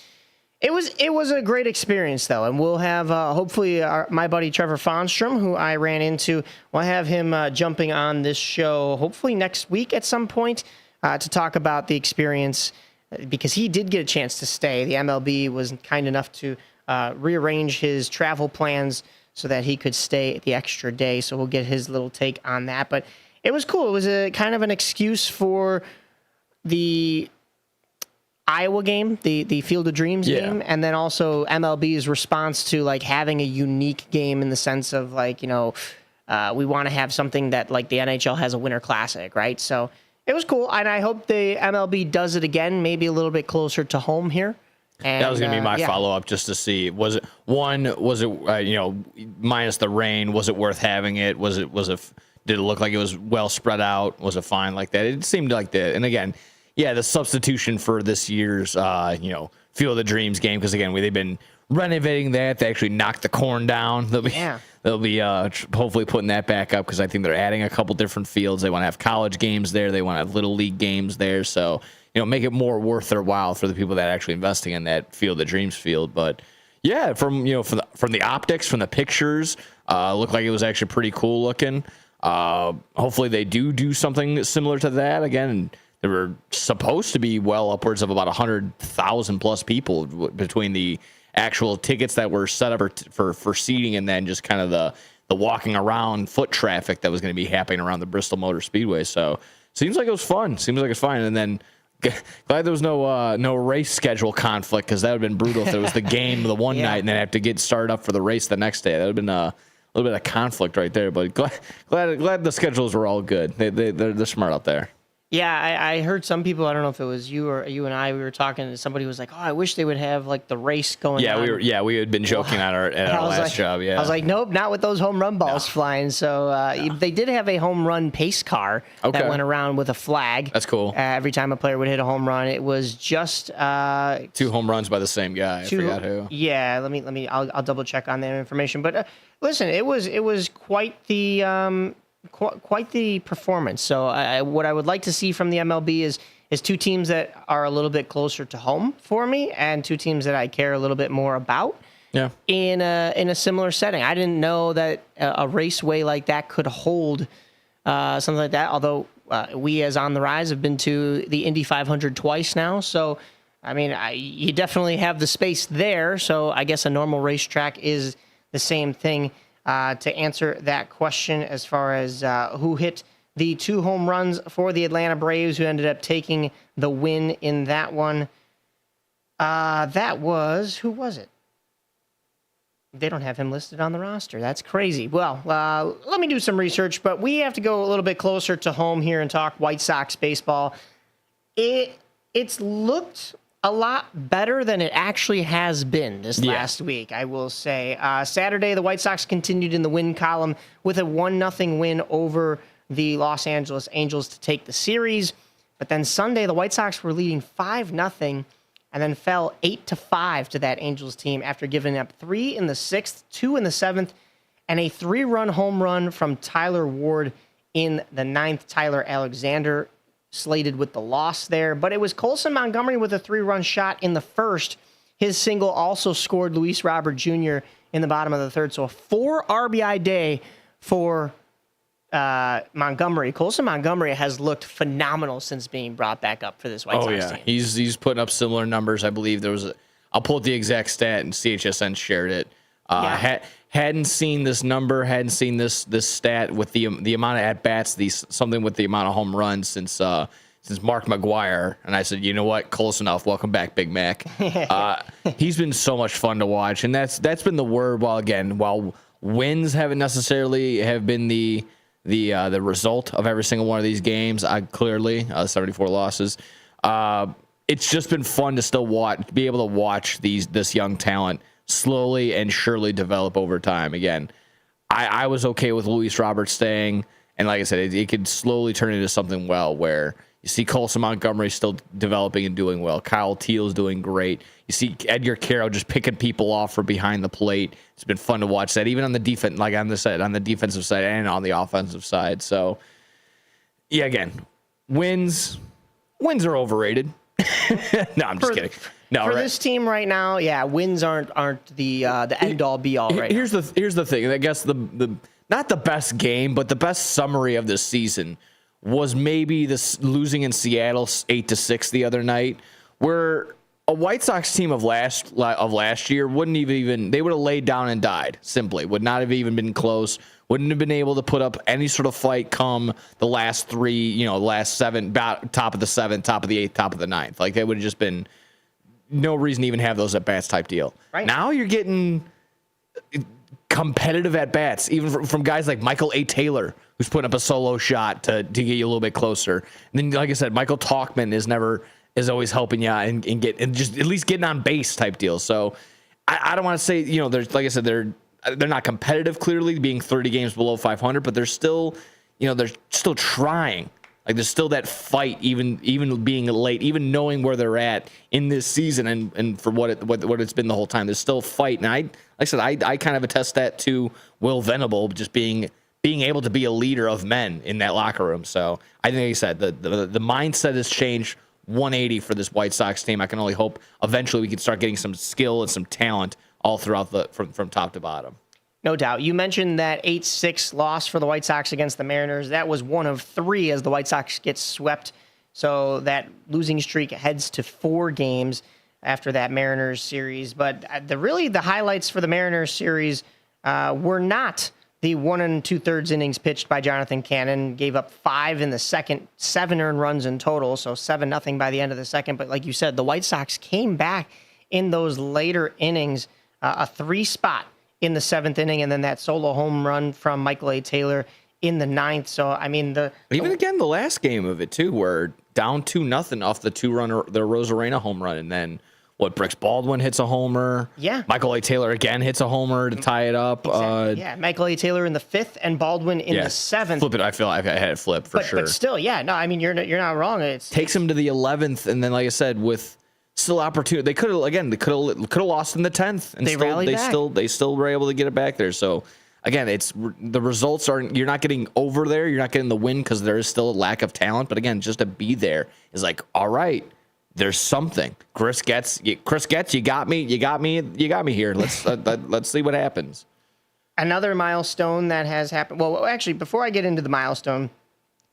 it was a great experience, though, and we'll have hopefully my buddy Trevor Fonstrom, who I ran into, we'll have him jumping on this show hopefully next week at some point to talk about the experience, because he did get a chance to stay. The MLB was kind enough to rearrange his travel plans so that he could stay the extra day, so we'll get his little take on that. But it was cool. It was a kind of an excuse for the Iowa game, the Field of Dreams game, and then also MLB's response to like having a unique game in the sense of like, we want to have something that like the NHL has a Winter Classic, right? So it was cool, and I hope the MLB does it again, maybe a little bit closer to home here. And,
that was going to be my follow-up, just to see, was it minus the rain, was it worth having it? Did it look like it was well spread out? Was it fine like that? It seemed like that. And again, the substitution for this year's, Field of the Dreams game, because again, they've been renovating that. They actually knocked the corn down. They'll be hopefully putting that back up, because I think they're adding a couple different fields. They want to have college games there. They want to have little league games there. So, make it more worth their while for the people that are actually investing in that Field of the Dreams field. But yeah, from the optics, from the pictures, looked like it was actually pretty cool looking. Hopefully they do something similar to that again. There were supposed to be well upwards of about 100,000 plus people between the actual tickets that were set up for seating, and then just kind of the walking around foot traffic that was going to be happening around the Bristol Motor Speedway. So seems like it was fun. Seems like it's fine. And then glad there was no race schedule conflict, because that would have been brutal if there was the game the one night and then have to get started up for the race the next day. That would have been a little bit of conflict right there. But glad the schedules were all good. They're smart out there.
Yeah, I heard some people, I don't know if it was you or you and I, we were talking, and somebody was like, "Oh, I wish they would have like the race going on."
We had been joking at our last job. Yeah,
I was like, nope, not with those home run balls flying. So they did have a home run pace car that went around with a flag.
That's cool.
Every time a player would hit a home run, it was just
2 home runs by the same guy. I forgot who.
Yeah, let me. I'll double check on that information. But listen, it was quite the. Quite the performance. So what I would like to see from the MLB is 2 teams that are a little bit closer to home for me, and 2 teams that I care a little bit more about.
Yeah.
In a similar setting, I didn't know that a raceway like that could hold something like that. Although we, as On the Rise, have been to the Indy 500 twice now, so I mean, you definitely have the space there. So I guess a normal racetrack is the same thing. To answer that question as far as who hit the 2 home runs for the Atlanta Braves, who ended up taking the win in that one. That was, who was it? They don't have him listed on the roster. That's crazy. Well, let me do some research, but we have to go a little bit closer to home here and talk White Sox baseball. It's looked a lot better than it actually has been this last week, I will say. Saturday, the White Sox continued in the win column with a 1-0 win over the Los Angeles Angels to take the series. But then Sunday, the White Sox were leading 5-0 and then fell 8-5 to that Angels team after giving up 3 in the 6th, 2 in the 7th, and a 3-run home run from Tyler Ward in the 9th. Tyler Alexander slated with the loss there, but it was Colson Montgomery with a 3-run shot in the 1st. His single also scored Luis Robert Jr. in the bottom of the 3rd. So a 4 RBI day for Montgomery. Colson Montgomery has looked phenomenal since being brought back up for this White Sox team.
He's putting up similar numbers. I believe there was I'll pull up the exact stat, and CHSN shared it. Hadn't seen this number, hadn't seen this stat with the amount of at bats, something with the amount of home runs since Mark McGwire. And I said, you know what, close enough. Welcome back, Big Mac. He's been so much fun to watch, and that's been the word. While wins haven't necessarily have been the result of every single one of these games, 74 losses. It's just been fun to still be able to watch this young talent slowly and surely develop over time. Again, I was okay with Luis Roberts staying, and like I said, it could slowly turn into something where you see Colson Montgomery still developing and doing well. Kyle Teal's doing great. You see Edgar Carroll just picking people off from behind the plate. It's been fun to watch that, even on the defense, like on the defensive side and on the offensive side. So, yeah, again, wins are overrated. No, I'm just kidding. No,
for this team right now, wins aren't the end all be all right now.
Here's the thing. I guess the not the best game, but the best summary of this season was maybe this losing in Seattle 8-6 the other night, where a White Sox team of last year wouldn't even they would have laid down and died. Simply would not have even been close. Wouldn't have been able to put up any sort of fight come the last 3, last 7, top of the 7th, top of the 8th, top of the 9th. Like they would have just been no reason to even have those at bats type deal.
Right.
Now you're getting competitive at bats, even from guys like Michael A. Taylor, who's putting up a solo shot to get you a little bit closer. And then, like I said, Michael Talkman is always helping you and just at least getting on base type deal. So I don't want to say, there's, like I said, they're not competitive, clearly being 30 games below 500, but they're still, they're still trying. Like there's still that fight, even being late, even knowing where they're at in this season and for what it's been the whole time. There's still a fight. And I kind of attest that to Will Venable just being able to be a leader of men in that locker room. So I think, like I said, the mindset has changed 180 for this White Sox team. I can only hope eventually we can start getting some skill and some talent all throughout from top to bottom.
No doubt. You mentioned that 8-6 loss for the White Sox against the Mariners. That was one of 3 as the White Sox get swept. So that losing streak heads to 4 games after that Mariners series. But the highlights for the Mariners series were not the 1 2/3 innings pitched by Jonathan Cannon. Gave up 5 in the second, 7 earned runs in total, so 7-0 by the end of the second. But like you said, the White Sox came back in those later innings, a 3 spot in the 7th inning, and then that solo home run from Michael A. Taylor in the 9th. So, I mean, the
last game of it, too, where down 2-0 off the 2-run, the Rosarena home run, and then Brooks Baldwin hits a homer.
Yeah.
Michael A. Taylor again hits a homer to tie it up.
Exactly. Michael A. Taylor in the 5th and Baldwin in the 7th.
Flip it. I feel like I had it flip for sure.
But still, you're not wrong.
Takes him to the 11th, and then, like I said, with still opportunity, they could have lost in the 10th, and they still were able to get it back there. So again, it's the results you're not getting over there, you're not getting the win because there is still a lack of talent. But again, just to be there is like, all right, there's something. Chris Getz, you got me here. Let's see what happens.
Another milestone that has happened. Well, actually, before I get into the milestone,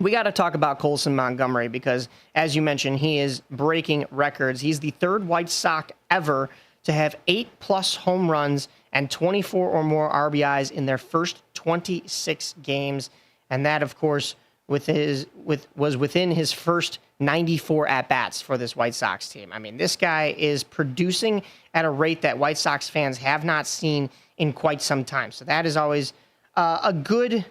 we got to talk about Colson Montgomery because, as you mentioned, he is breaking records. He's the 3rd White Sox ever to have 8+ home runs and 24 or more RBIs in their first 26 games, and that, of course, was within his first 94 at-bats for this White Sox team. I mean, this guy is producing at a rate that White Sox fans have not seen in quite some time. So that is always a good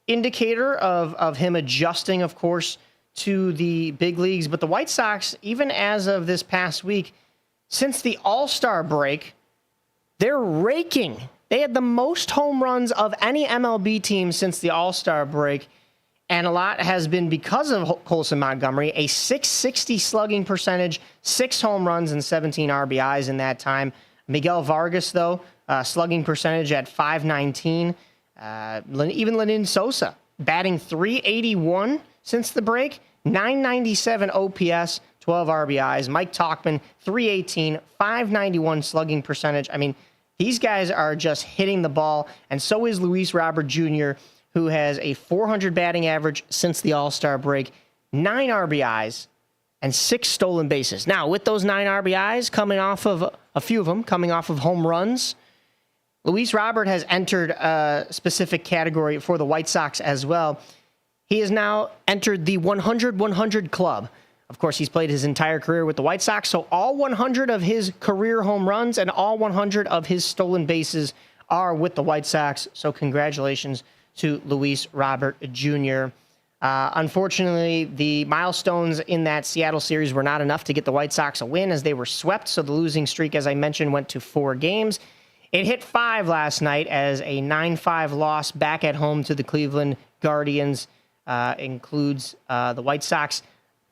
indicator of him adjusting, of course, to the big leagues. But the White Sox, even as of this past week, since the All-Star break, they're raking. They had the most home runs of any MLB team since the All-Star break. And a lot has been because of Colson Montgomery, a .660 slugging percentage, 6 home runs and 17 RBIs in that time. Miguel Vargas, though, slugging percentage at .519. Even Lenin Sosa batting .381 since the break, .997 OPS, 12 RBIs. Mike Tauchman, .318, .591 slugging percentage. I mean, these guys are just hitting the ball, and so is Luis Robert Jr., who has a .400 batting average since the All-Star break, 9 RBIs, and 6 stolen bases. Now, with those 9 RBIs coming off of a few of them coming off of home runs, Luis Robert has entered a specific category for the White Sox as well. He has now entered the 100-100 club. Of course, he's played his entire career with the White Sox, so all 100 of his career home runs and all 100 of his stolen bases are with the White Sox. So congratulations to Luis Robert Jr. Unfortunately, the milestones in that Seattle series were not enough to get the White Sox a win as they were swept. So the losing streak, as I mentioned, went to 4 games. It hit 5 last night as a 9-5 loss back at home to the Cleveland Guardians. Includes the White Sox.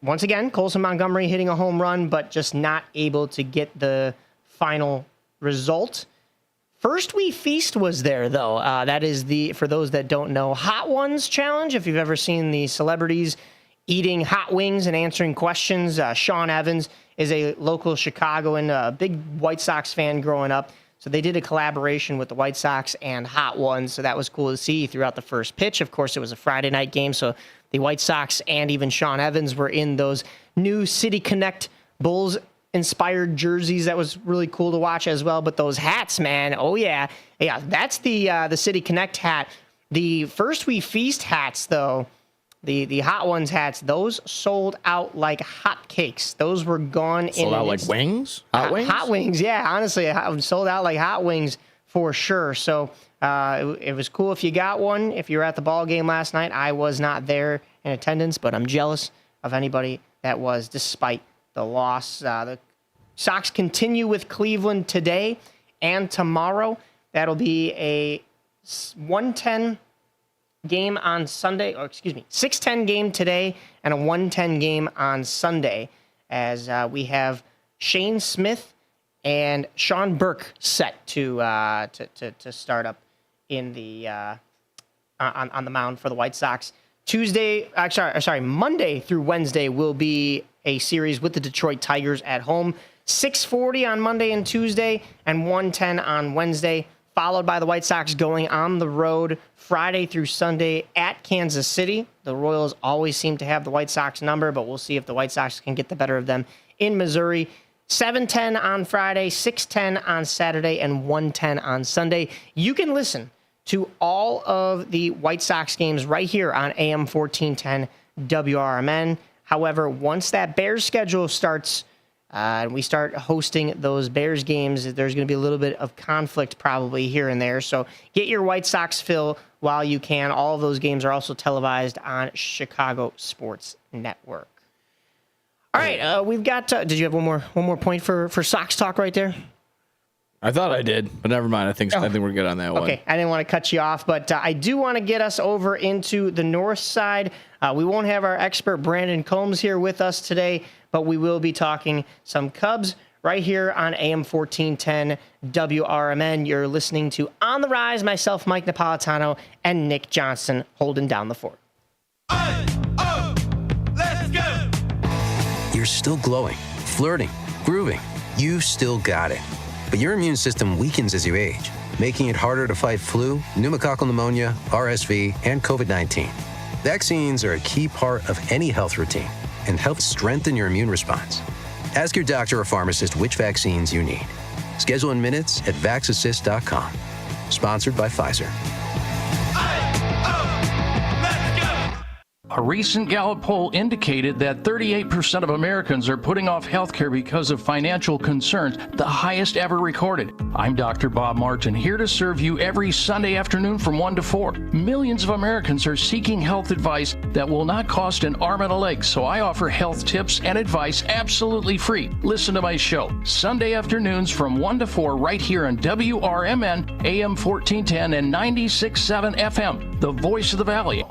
Once again, Colson Montgomery hitting a home run, but just not able to get the final result. First We Feast was there, though. That is for those that don't know, Hot Ones Challenge. If you've ever seen the celebrities eating hot wings and answering questions, Sean Evans is a local Chicagoan, a big White Sox fan growing up. So they did a collaboration with the White Sox and Hot Ones, so that was cool to see throughout the first pitch. Of course, it was a Friday night game, so the White Sox and even Sean Evans were in those new City Connect Bulls-inspired jerseys. That was really cool to watch as well. But those hats, man, oh yeah. Yeah, that's the City Connect hat. The First We Feast hats, though, the Hot Ones hats, those sold out like hotcakes. Those were gone
sold out like wings? Hot wings?
Hot wings, yeah. Honestly, sold out like hot wings for sure. So it was cool if you got one. If you were at the ball game last night, I was not there in attendance, but I'm jealous of anybody that was, despite the loss. The Sox continue with Cleveland today and tomorrow. That'll be a 1:10 game on Sunday, 6:10 game today and a 1:10 game on Sunday, as we have Shane Smith and Sean Burke set to start up in the on the mound for the White Sox. Monday through Wednesday will be a series with the Detroit Tigers at home. 6:40 on Monday and Tuesday, and 1:10 on Wednesday, followed by the White Sox going on the road Friday through Sunday at Kansas City. The Royals always seem to have the White Sox number, but we'll see if the White Sox can get the better of them in Missouri. 7:10 on Friday, 6:10 on Saturday, and 1:10 on Sunday. You can listen to all of the White Sox games right here on AM 1410 WRMN. However, once that Bears schedule starts, and we start hosting those Bears games, there's going to be a little bit of conflict probably here and there. So get your White Sox fill while you can. All of those games are also televised on Chicago Sports Network. All right, we've got. Did you have one more point for Sox talk right there?
I thought I did, but never mind. I think we're good on that one.
Okay, I didn't want to cut you off, but I do want to get us over into the north side. We won't have our expert Brandon Combs here with us today, but we will be talking some Cubs right here on AM 1410 WRMN. You're listening to On the Rise, myself, Mike Napolitano, and Nick Johnson holding down the fort.
Let's go! You're still glowing, flirting, grooving. You've still got it. But your immune system weakens as you age, making it harder to fight flu, pneumococcal pneumonia, RSV, and COVID-19. Vaccines are a key part of any health routine and help strengthen your immune response. Ask your doctor or pharmacist which vaccines you need. Schedule in minutes at vaxassist.com. Sponsored by Pfizer.
A recent Gallup poll indicated that 38% of Americans are putting off health care because of financial concerns, the highest ever recorded. I'm Dr. Bob Martin, here to serve you every Sunday afternoon from 1 to 4. Millions of Americans are seeking health advice that will not cost an arm and a leg, so I offer health tips and advice absolutely free. Listen to my show, Sunday afternoons from 1 to 4 right here on WRMN, AM 1410 and 96.7 FM, the voice of the Valley.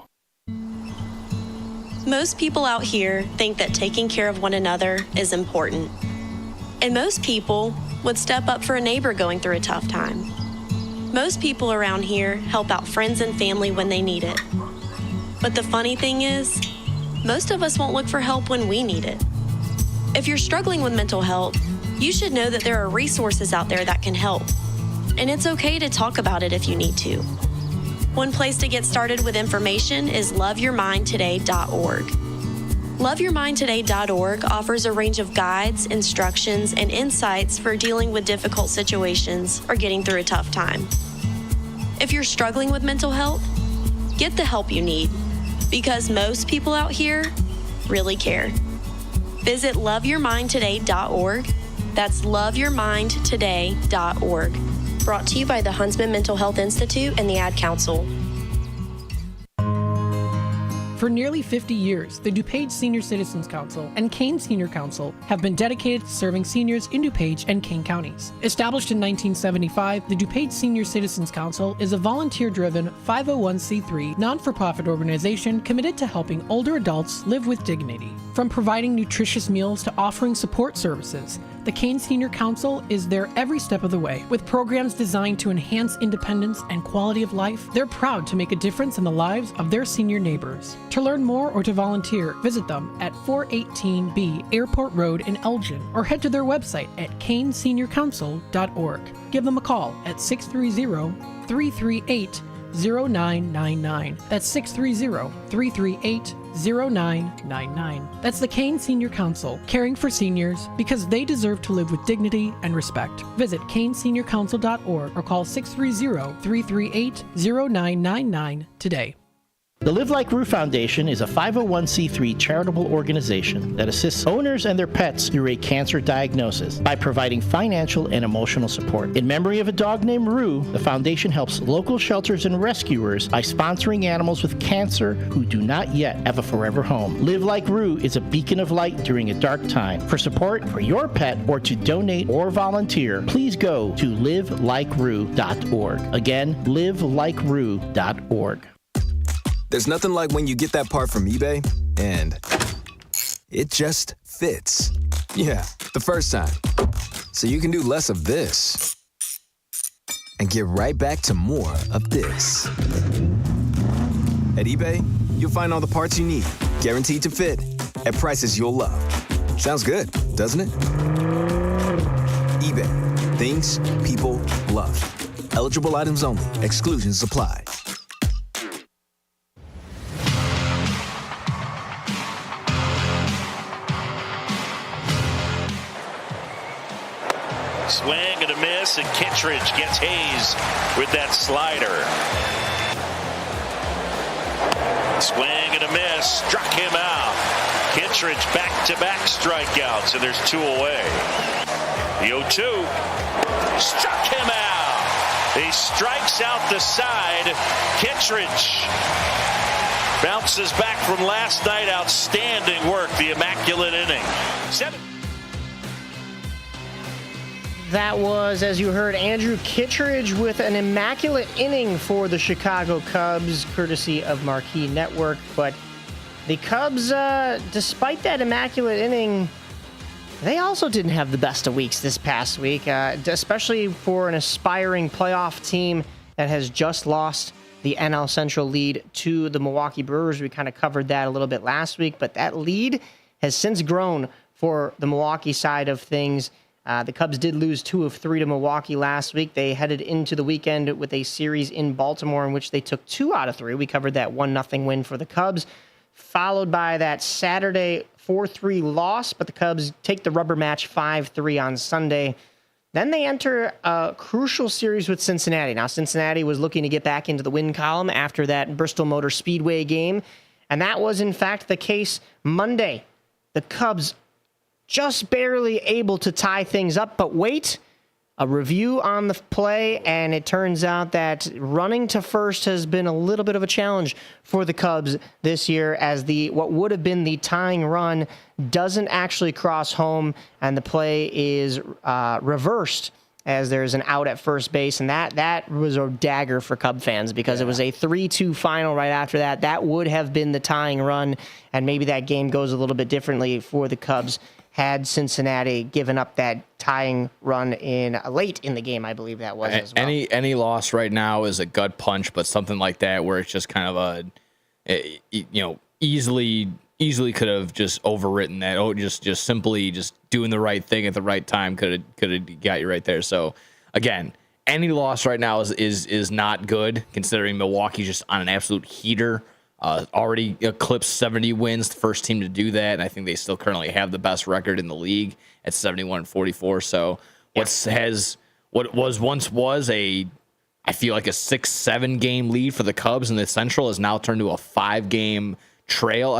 Most people out here think that taking care of one another is important. And most people would step up for a neighbor going through a tough time. Most people around here help out friends and family when they need it. But the funny thing is, most of us won't look for help when we need it. If you're struggling with mental health, you should know that there are resources out there that can help. And it's okay to talk about it if you need to. One place to get started with information is loveyourmindtoday.org. Loveyourmindtoday.org offers a range of guides, instructions, and insights for dealing with difficult situations or getting through a tough time. If you're struggling with mental health, get the help you need, because most people out here really care. Visit loveyourmindtoday.org. That's loveyourmindtoday.org. Brought to you by the Huntsman Mental Health Institute and the Ad Council.
For nearly 50 years, the DuPage Senior Citizens Council and Kane Senior Council have been dedicated to serving seniors in DuPage and Kane counties. Established in 1975, the DuPage Senior Citizens Council is a volunteer-driven 501c3 non-for-profit organization committed to helping older adults live with dignity. From providing nutritious meals to offering support services, the Kane Senior Council is there every step of the way. With programs designed to enhance independence and quality of life, they're proud to make a difference in the lives of their senior neighbors. To learn more or to volunteer, visit them at 418B Airport Road in Elgin or head to their website at caneseniorcouncil.org. Give them a call at 630-338-0999. That's 630-338-0999. That's the Kane Senior Council, caring for seniors because they deserve to live with dignity and respect. Visit caneseniorcouncil.org or call 630-338-0999 today.
The Live Like Roo Foundation is a 501c3 charitable organization that assists owners and their pets through a cancer diagnosis by providing financial and emotional support. In memory of a dog named Roo, the foundation helps local shelters and rescuers by sponsoring animals with cancer who do not yet have a forever home. Live Like Roo is a beacon of light during a dark time. For support for your pet or to donate or volunteer, please go to livelikeRoo.org. Again, livelikeRoo.org.
There's nothing like when you get that part from eBay and it just fits. Yeah, the first time. So you can do less of this and get right back to more of this. At eBay, you'll find all the parts you need, guaranteed to fit, at prices you'll love. Sounds good, doesn't it? eBay, things people love. Eligible items only. Exclusions apply.
Swing and a miss, and Kittredge gets Hayes with that slider. Swing and a miss, struck him out. Kittredge back-to-back strikeouts, and there's 2 away. The 0-2, struck him out. He strikes out the side. Kittredge bounces back from last night. Outstanding work, the immaculate inning.
That was, as you heard, Andrew Kittredge with an immaculate inning for the Chicago Cubs, courtesy of Marquee Network. But the Cubs, despite that immaculate inning, they also didn't have the best of weeks this past week, especially for an aspiring playoff team that has just lost the NL Central lead to the Milwaukee Brewers. We kind of covered that a little bit last week, but that lead has since grown for the Milwaukee side of things. The Cubs did lose 2 of 3 to Milwaukee last week. They headed into the weekend with a series in Baltimore in which they took 2 out of 3. We covered that 1-0 win for the Cubs, followed by that Saturday 4-3 loss, but the Cubs take the rubber match 5-3 on Sunday. Then they enter a crucial series with Cincinnati. Now, Cincinnati was looking to get back into the win column after that Bristol Motor Speedway game, and that was, in fact, the case Monday. The Cubs just barely able to tie things up, but wait, a review on the play, and it turns out that running to first has been a little bit of a challenge for the Cubs this year, as what would have been the tying run doesn't actually cross home, and the play is reversed as there's an out at first base, and that was a dagger for Cub fans because it was a 3-2 final right after that. That would have been the tying run, and maybe that game goes a little bit differently for the Cubs had Cincinnati given up that tying run in late in the game, I believe that was as well.
Any loss right now is a gut punch, but something like that where it's just kind of easily could have just overwritten that. Oh, just simply just doing the right thing at the right time could have got you right there. So again, any loss right now is not good, considering Milwaukee's just on an absolute heater. Already eclipsed 70 wins, the first team to do that, and I think they still currently have the best record in the league at 71-44. So what was a 6-7 game lead for the Cubs in the Central has now turned to a 5-game trail.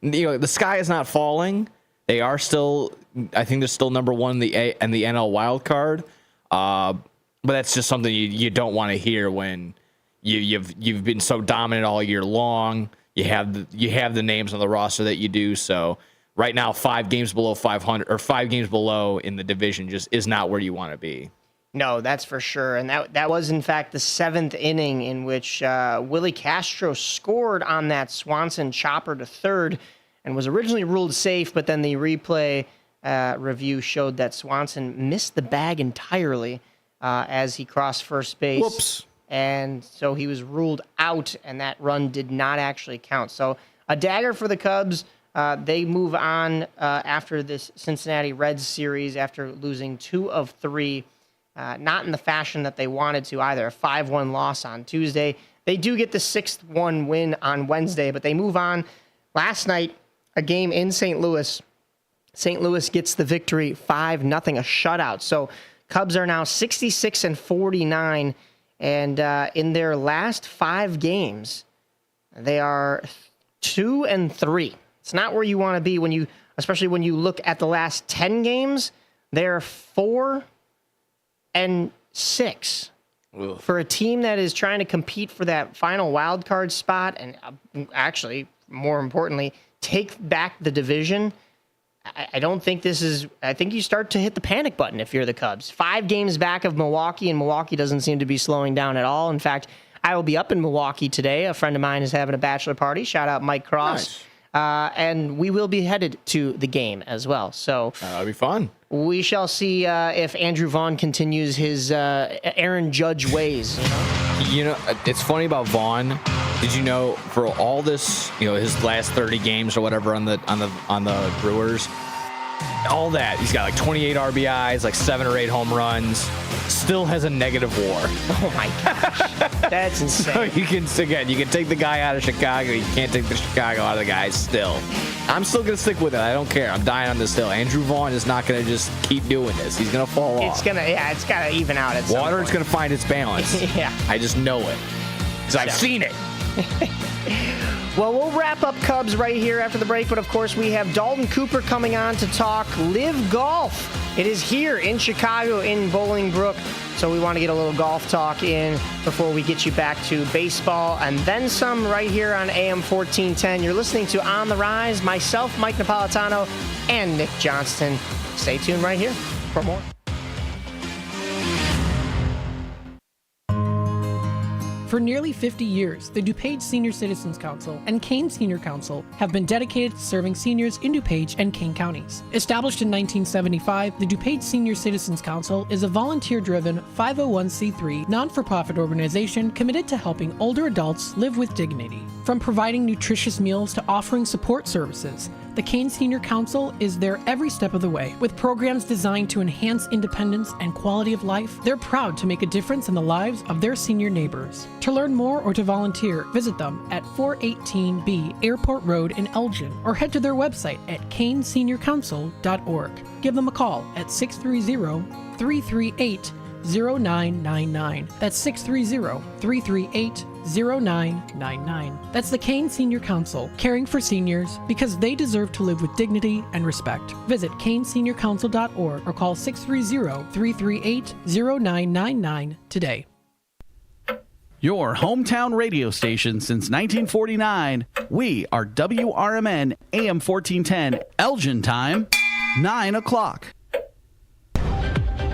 The sky is not falling. They are still, I think they're still number 1 in the NL wild card. But that's just something you don't want to hear when You've been so dominant all year long. You have the names on the roster that you do. So right now, 5 games below 500 or 5 games below in the division just is not where you want to be.
No, that's for sure. And that was in fact the 7th inning in which Willie Castro scored on that Swanson chopper to third, and was originally ruled safe. But then the replay review showed that Swanson missed the bag entirely as he crossed first base.
Whoops.
And so he was ruled out, and that run did not actually count. So a dagger for the Cubs. They move on after this Cincinnati Reds series after losing 2 of 3, not in the fashion that they wanted to either. A 5-1 loss on Tuesday. They do get the 6-1 win on Wednesday, but they move on. Last night, a game in St. Louis. St. Louis gets the victory 5-0, a shutout. So Cubs are now 66-49. And in their last 5 games, They are 2-3. It's not where you want to be especially when you look at the last 10 games. They're 4-6 for a team that is trying to compete for that final wild card spot, and actually, more importantly, take back the division. I don't think I think you start to hit the panic button if you're the Cubs. 5 games back of Milwaukee, and Milwaukee doesn't seem to be slowing down at all. In fact, I will be up in Milwaukee today. A friend of mine is having a bachelor party. Shout out Mike Cross. Nice. And we will be headed to the game as well. So
that'll be fun.
We shall see if Andrew Vaughn continues his Aaron Judge ways.
You know, it's funny about Vaughn. Did you know for all this, his last 30 games or whatever on the Brewers, all that, he's got like 28 RBIs, like 7 or 8 home runs, still has a negative WAR.
Oh my gosh, that's insane.
So you can take the guy out of Chicago, you can't take the Chicago out of the guy still. I'm still gonna stick with it. I don't care. I'm dying on this hill. Andrew Vaughn is not gonna just keep doing this. He's gonna fall off.
It's gotta even out at some point.
Water's gonna find its balance.
Yeah,
I just know it because I've seen it.
Well, we'll wrap up Cubs right here after the break, but of course we have Dalton Cooper coming on to talk Live Golf. It is here in Chicago in Bolingbrook, so we want to get a little golf talk in before we get you back to baseball and then some right here on AM 1410. You're listening to On the Rise, myself, Mike Napolitano, and Nick Johnston. Stay tuned right here for more.
For nearly 50 years, the DuPage Senior Citizens Council and Kane Senior Council have been dedicated to serving seniors in DuPage and Kane counties. Established in 1975, the DuPage Senior Citizens Council is a volunteer-driven 501c3 non-for-profit organization committed to helping older adults live with dignity. From providing nutritious meals to offering support services, the Kane Senior Council is there every step of the way. With programs designed to enhance independence and quality of life, they're proud to make a difference in the lives of their senior neighbors. To learn more or to volunteer, visit them at 418B Airport Road in Elgin or head to their website at caneseniorcouncil.org. Give them a call at 630-338-0999. That's 630-338-0999. That's the Kane Senior Council, caring for seniors because they deserve to live with dignity and respect. Visit caneseniorcouncil.org or call 630-338-0999 today.
Your hometown radio station since 1949. We are WRMN AM 1410, Elgin time, 9 o'clock.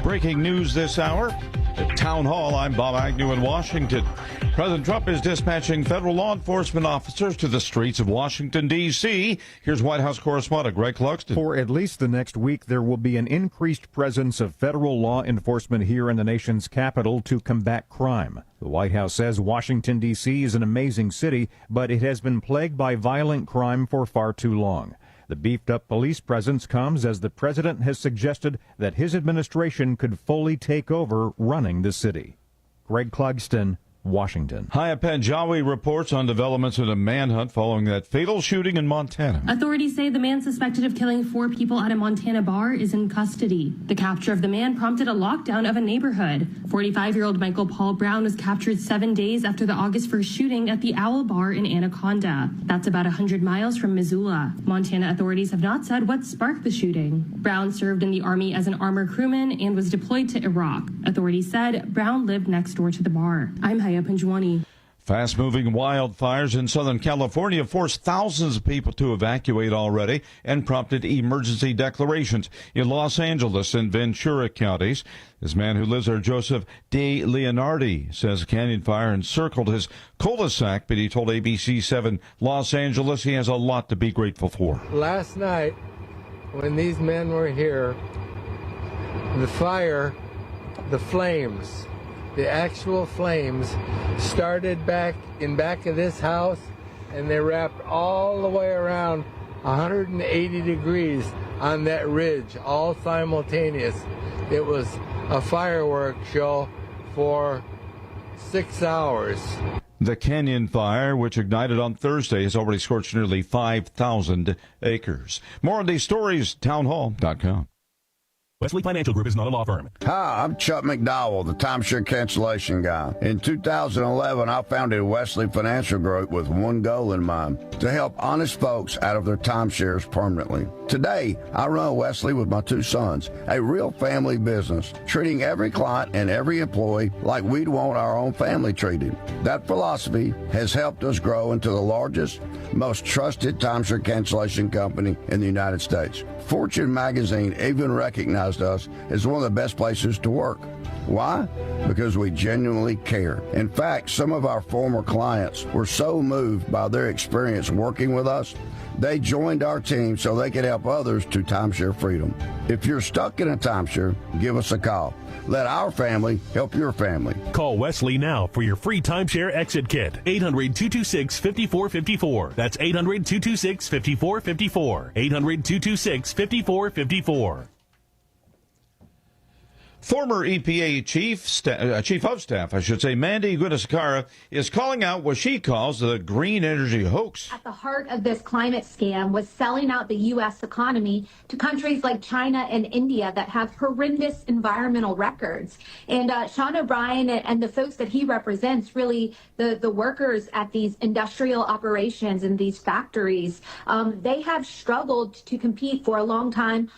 Breaking news this hour. At Town Hall, I'm Bob Agnew in Washington. President Trump is dispatching federal law enforcement officers to the streets of Washington, D.C. Here's White House correspondent Greg Clugston.
For at least the next week, there will be an increased presence of federal law enforcement here in the nation's capital to combat crime. The White House says Washington, D.C. is an amazing city, but it has been plagued by violent crime for far too long. The beefed-up police presence comes as the president has suggested that his administration could fully take over running the city. Greg Clugston, Washington.
Haya Panjawi reports on developments in a manhunt following that fatal shooting in Montana.
Authorities say the man suspected of killing 4 people at a Montana bar is in custody. The capture of the man prompted a lockdown of a neighborhood. 45-year-old Michael Paul Brown was captured 7 days after the August 1st shooting at the Owl Bar in Anaconda. That's about 100 miles from Missoula. Montana authorities have not said what sparked the shooting. Brown served in the Army as an armor crewman and was deployed to Iraq. Authorities said Brown lived next door to the bar. I'm Haya Panjwani.
Fast-moving wildfires in Southern California forced thousands of people to evacuate already and prompted emergency declarations in Los Angeles and Ventura counties. This man who lives there, Joseph De Leonardi, says a canyon fire encircled his cul-de-sac, but he told ABC 7 Los Angeles he has a lot to be grateful for.
Last night, when these men were here, the fire, the flames, the actual flames started back of this house, and they wrapped all the way around 180 degrees on that ridge, all simultaneous. It was a fireworks show for 6 hours.
The canyon fire, which ignited on Thursday, has already scorched nearly 5,000 acres. More on these stories, townhall.com.
Wesley Financial Group is not a law firm.
Hi, I'm Chuck McDowell, the timeshare cancellation guy. In 2011, I founded Wesley Financial Group with one goal in mind, to help honest folks out of their timeshares permanently. Today, I run Wesley with my two sons, a real family business, treating every client and every employee like we'd want our own family treated. That philosophy has helped us grow into the largest, most trusted timeshare cancellation company in the United States. Fortune magazine even recognized us as one of the best places to work. Why? Because we genuinely care. In fact, some of our former clients were so moved by their experience working with us, they joined our team so they could help others to timeshare freedom. If you're stuck in a timeshare, give us a call. Let our family help your family.
Call Wesley now for your free timeshare exit kit. 800-226-5454. That's 800-226-5454. 800-226-5454.
Former EPA Chief of Staff, Mandy Gunasekara, is calling out what she calls the green energy hoax.
At the heart of this climate scam was selling out the U.S. economy to countries like China and India that have horrendous environmental records. And Sean O'Brien and the folks that he represents, really the workers at these industrial operations in these factories, they have struggled to compete for a long time.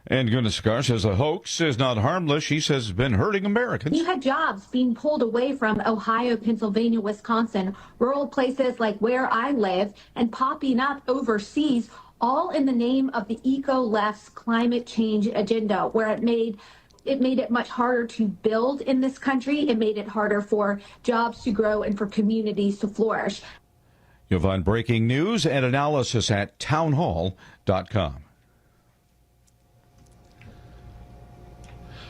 And Gunasekara says the hoax is not harmless. She says it's been hurting Americans.
You had jobs being pulled away from Ohio, Pennsylvania, Wisconsin, rural places like where I live, and popping up overseas, all in the name of the eco-left's climate change agenda, where it made it much harder to build in this country. It made it harder for jobs to grow and for communities to flourish.
You'll find breaking news and analysis at townhall.com.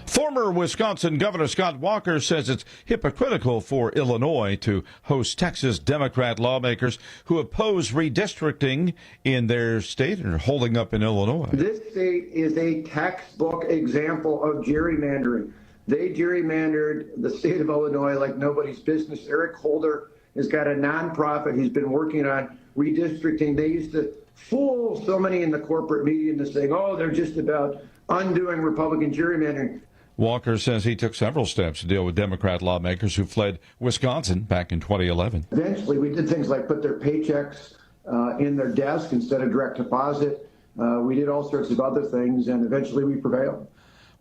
Former Wisconsin Governor Scott Walker says it's hypocritical for Illinois to host Texas Democrat lawmakers who oppose redistricting in their state and are holding up in Illinois.
This state is a textbook example of gerrymandering. They gerrymandered the state of Illinois like nobody's business. Eric Holder has got a nonprofit. He's been working on redistricting. They used to fool so many in the corporate media into saying, oh, they're just about undoing Republican gerrymandering.
Walker says he took several steps to deal with Democrat lawmakers who fled Wisconsin back in 2011.
Eventually, we did things like put their paychecks in their desk instead of direct deposit. We did all sorts of other things, and eventually we prevailed.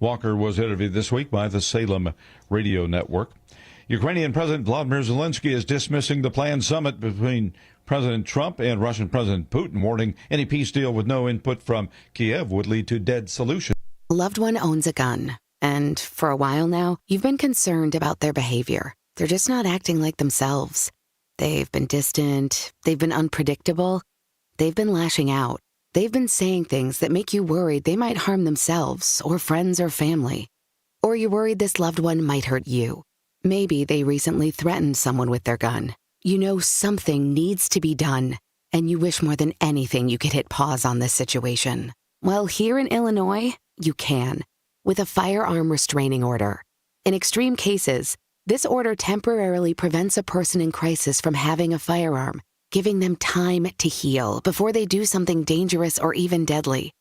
Walker was interviewed this week by the Salem Radio Network. Ukrainian President Vladimir Zelensky is dismissing the planned summit between President Trump and Russian President Putin, warning any peace deal with no input from Kiev would lead to dead solution.
A loved one owns a gun. And for a while now, you've been concerned about their behavior. They're just not acting like themselves. They've been distant. They've been unpredictable. They've been lashing out. They've been saying things that make you worried they might harm themselves or friends or family. Or you're worried this loved one might hurt you. Maybe they recently threatened someone with their gun. You know something needs to be done, and you wish more than anything you could hit pause on this situation. Well, here in Illinois, you can. With a firearm restraining order. In extreme cases, this order temporarily prevents a person in crisis from having a firearm, giving them time to heal before they do something dangerous or even deadly.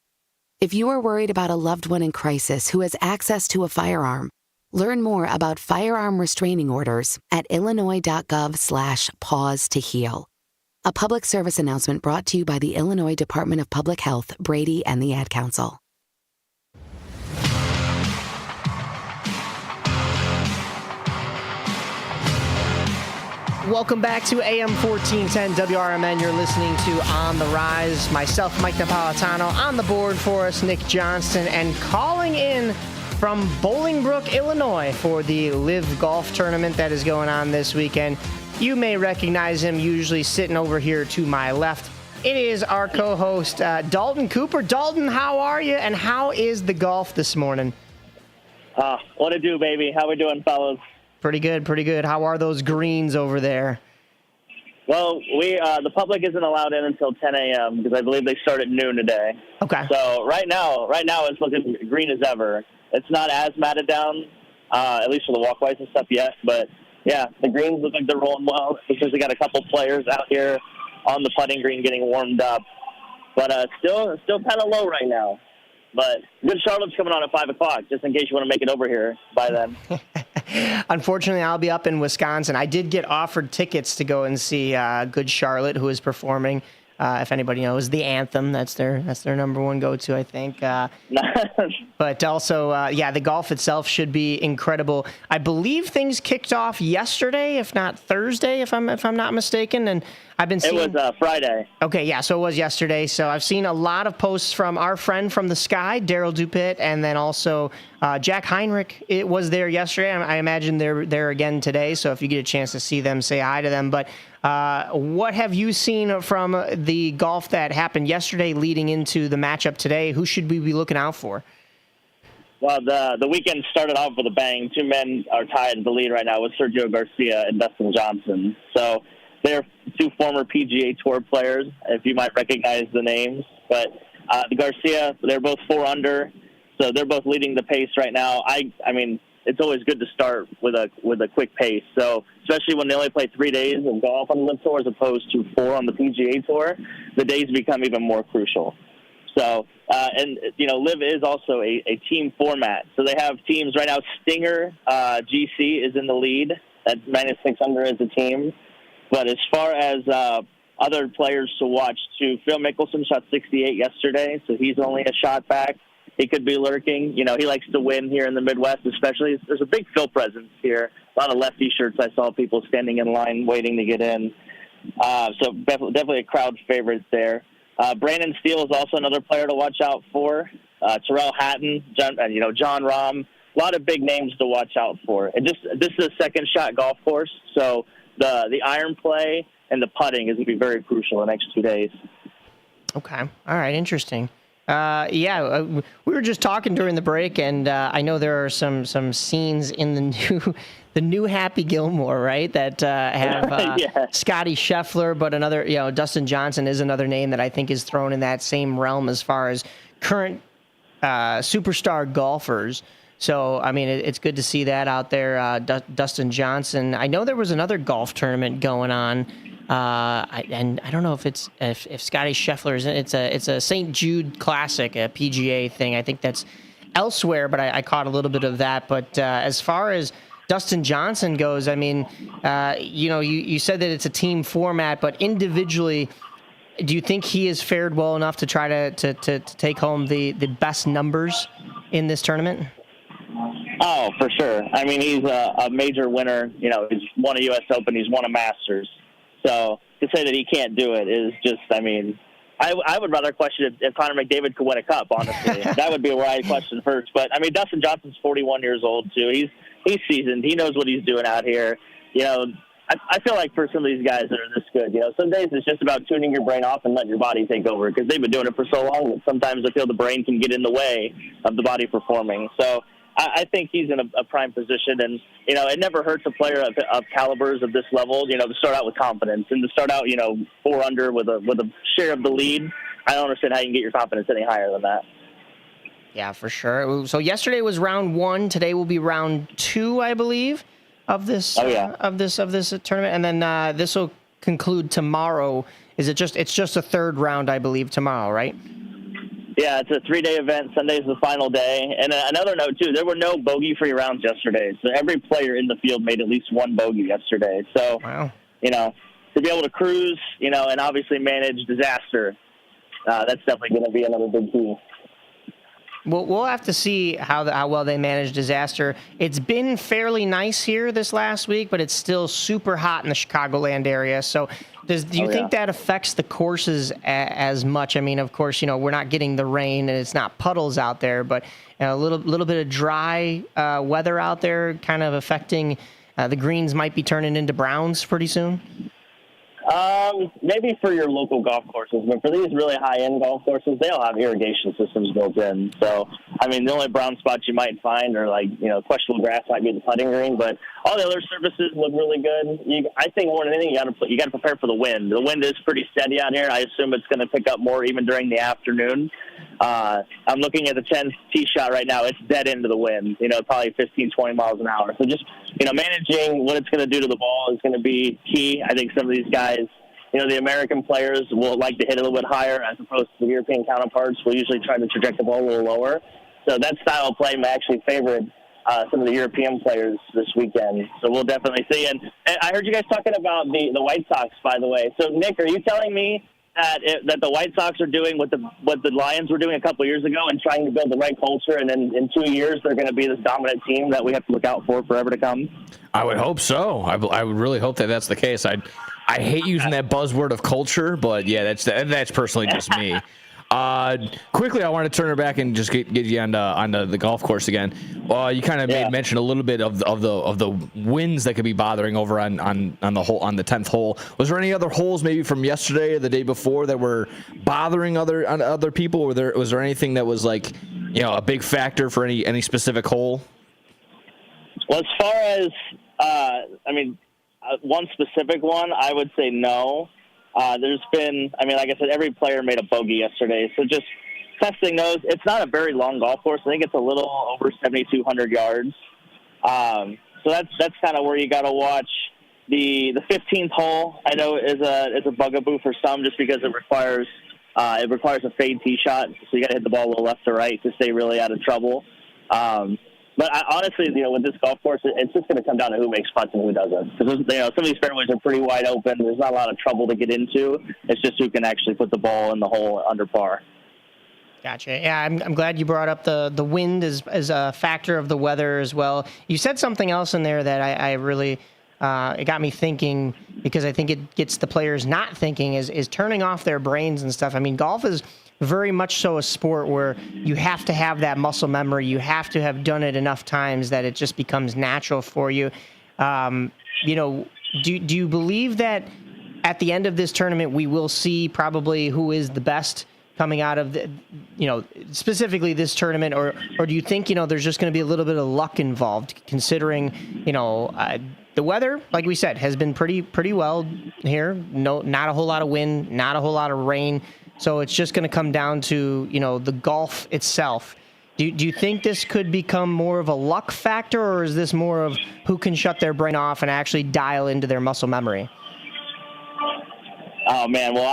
If you are worried about a loved one in crisis who has access to a firearm, learn more about firearm restraining orders at illinois.gov/pause to heal. A public service announcement brought to you by the Illinois Department of Public Health, Brady, and the Ad Council.
Welcome back to AM 1410 WRMN. You're listening to On the Rise. Myself, Mike Napolitano, on the board for us, Nick Johnston, and calling in from Bolingbrook, Illinois for the Live Golf Tournament that is going on this weekend. You may recognize him, usually sitting over here to my left. It is our co-host, Dalton Cooper. Dalton, how are you, and how is the golf this morning?
What to do, baby? How we doing, fellas?
Pretty good, pretty good. How are those greens over there?
Well, the public isn't allowed in until 10 a.m. because I believe they start at noon today.
Okay.
So right now it's looking green as ever. It's not as matted down, at least for the walkways and stuff yet. But yeah, the greens look like they're rolling well. Because we got a couple players out here on the putting green getting warmed up, but still kind of low right now. But Good Charlotte's coming on at 5 o'clock, just in case you want to make it over here by then.
Unfortunately, I'll be up in Wisconsin. I did get offered tickets to go and see Good Charlotte, who is performing. If anybody knows the anthem, that's their number one go-to, I think. But also, the golf itself should be incredible. I believe things kicked off yesterday, if not Thursday, if I'm not mistaken. And I've been seeing
it was Friday.
Okay, yeah, so it was yesterday. So I've seen a lot of posts from our friend from the Sky, Daryl Dupitt, and then also Jack Heinrich. It was there yesterday. I imagine they're there again today. So if you get a chance to see them, say hi to them. But what have you seen from the golf that happened yesterday leading into the matchup today? Who should we be looking out for?
Well, the weekend started off with a bang. Two men are tied in the lead right now with Sergio Garcia and Dustin Johnson. So they're two former PGA Tour players, if you might recognize the names. But the Garcia, they're both 4 under, so they're both leading the pace right now. I mean, it's always good to start with a quick pace. So especially when they only play 3 days of golf on the LIV Tour as opposed to 4 on the PGA Tour, the days become even more crucial. So, and, you know, LIV is also a team format. So they have teams right now. Stinger GC is in the lead at -600 as a team. But as far as other players to watch, too, Phil Mickelson shot 68 yesterday, so he's only a shot back. He could be lurking. You know, he likes to win here in the Midwest, especially. There's a big Phil presence here. A lot of lefty shirts. I saw people standing in line waiting to get in. So definitely a crowd favorite there. Brandon Steele is also another player to watch out for. Terrell Hatton, John Rahm. A lot of big names to watch out for. And this is a second shot golf course, so the iron play and the putting is going to be very crucial the next 2 days.
Okay. All right. Interesting. We were just talking during the break, and I know there are some scenes in the new Happy Gilmore, right? That have Scotty Scheffler, but another, Dustin Johnson is another name that I think is thrown in that same realm as far as current superstar golfers. So, I mean, it's good to see that out there. Dustin Johnson. I know there was another golf tournament going on. And I don't know if Scotty Scheffler is. It's a St. Jude Classic, a PGA thing. I think that's elsewhere, but I caught a little bit of that. But as far as Dustin Johnson goes, I mean, you said that it's a team format, but individually, do you think he has fared well enough to try to take home the best numbers in this tournament?
Oh, for sure. I mean, he's a major winner. You know, he's won a U.S. Open. He's won a Masters. So to say that he can't do it is just, I mean, I would rather question if Connor McDavid could win a cup, honestly. That would be where I'd question first. But, I mean, Dustin Johnson's 41 years old, too. He's seasoned. He knows what he's doing out here. You know, I feel like for some of these guys that are this good, some days it's just about tuning your brain off and letting your body take over because they've been doing it for so long that sometimes I feel the brain can get in the way of the body performing. So I think he's in a prime position, and, it never hurts a player of calibers of this level, to start out with confidence and to start out, 4 under with a share of the lead. I don't understand how you can get your confidence any higher than that.
Yeah, for sure. So yesterday was round 1. Today will be round 2, I believe, of this of this tournament, and then this will conclude tomorrow. It's just a third round, I believe, tomorrow, right?
Yeah, it's a 3-day event. Sunday's the final day. And another note, too, there were no bogey-free rounds yesterday. So every player in the field made at least one bogey yesterday. So,
wow.
To be able to cruise, and obviously manage disaster, that's definitely going to be another big key.
Well, we'll have to see how well they manage disaster. It's been fairly nice here this last week, but it's still super hot in the Chicagoland area. So do you think that affects the courses as much? I mean, of course, we're not getting the rain and it's not puddles out there, but a little bit of dry weather out there kind of affecting the greens might be turning into browns pretty soon?
Maybe for your local golf courses, but for these really high-end golf courses, they all have irrigation systems built in. So, I mean, the only brown spots you might find are questionable grass might be the putting green, but all the other surfaces look really good. I think more than anything, you got to prepare for the wind. The wind is pretty steady out here. I assume it's going to pick up more even during the afternoon. I'm looking at the 10th tee shot right now. It's dead into the wind, probably 15, 20 miles an hour. So just, managing what it's going to do to the ball is going to be key. I think some of these guys, the American players will like to hit a little bit higher as opposed to the European counterparts. We'll usually try to traject the ball a little lower. So that style of play may actually favor some of the European players this weekend. So we'll definitely see. And I heard you guys talking about the White Sox, by the way. So, Nick, are you telling me that the White Sox are doing what the Lions were doing a couple years ago and trying to build the right culture, and then in 2 years they're going to be this dominant team that we have to look out for forever to come?
I would hope so. I would really hope that that's the case. I hate using that buzzword of culture, but yeah, that's personally just me. Quickly, I want to turn her back and just get you on the golf course again. You kind of made mention a little bit of the winds that could be bothering over on the 10th hole. Was there any other holes maybe from yesterday or the day before that were bothering other people? Was there anything that was like a big factor for any specific hole?
Well, as far as one specific one, I would say no. There's been, like I said, every player made a bogey yesterday. So just testing those. It's not a very long golf course. I think it's a little over 7,200 yards. So that's kind of where you got to watch. The 15th hole, I know, is a bugaboo for some just because it requires a fade tee shot. So you got to hit the ball a little left to right to stay really out of trouble. But honestly, with this golf course, it's just going to come down to who makes putts and who doesn't. Because some of these fairways are pretty wide open. There's not a lot of trouble to get into. It's just who can actually put the ball in the hole under par.
Gotcha. Yeah, I'm glad you brought up the wind as a factor of the weather as well. You said something else in there that I really it got me thinking, because I think it gets the players not thinking, is turning off their brains and stuff. Golf is very much so a sport where you have to have that muscle memory. You have to have done it enough times that it just becomes natural for you. Do you believe that at the end of this tournament we will see probably who is the best coming out of specifically this tournament, or do you think there's just going to be a little bit of luck involved, considering the weather, like we said, has been pretty well here. Not a whole lot of wind, not a whole lot of rain. So it's just going to come down to, the golf itself. Do you think this could become more of a luck factor, or is this more of who can shut their brain off and actually dial into their muscle memory?
Oh, man. Well,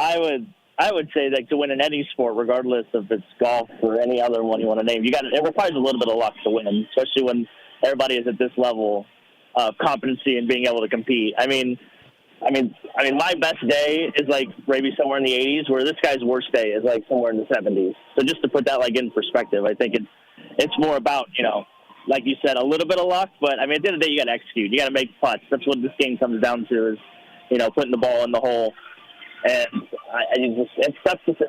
I would say that to win in any sport, regardless if it's golf or any other one you want to name, it requires a little bit of luck to win, especially when everybody is at this level of competency and being able to compete. My best day is like maybe somewhere in the 80s, where this guy's worst day is like somewhere in the 70s. So just to put that in perspective, I think it's more about, like you said, a little bit of luck. But at the end of the day, you got to execute. You got to make putts. That's what this game comes down to, is putting the ball in the hole. And it's tough to say.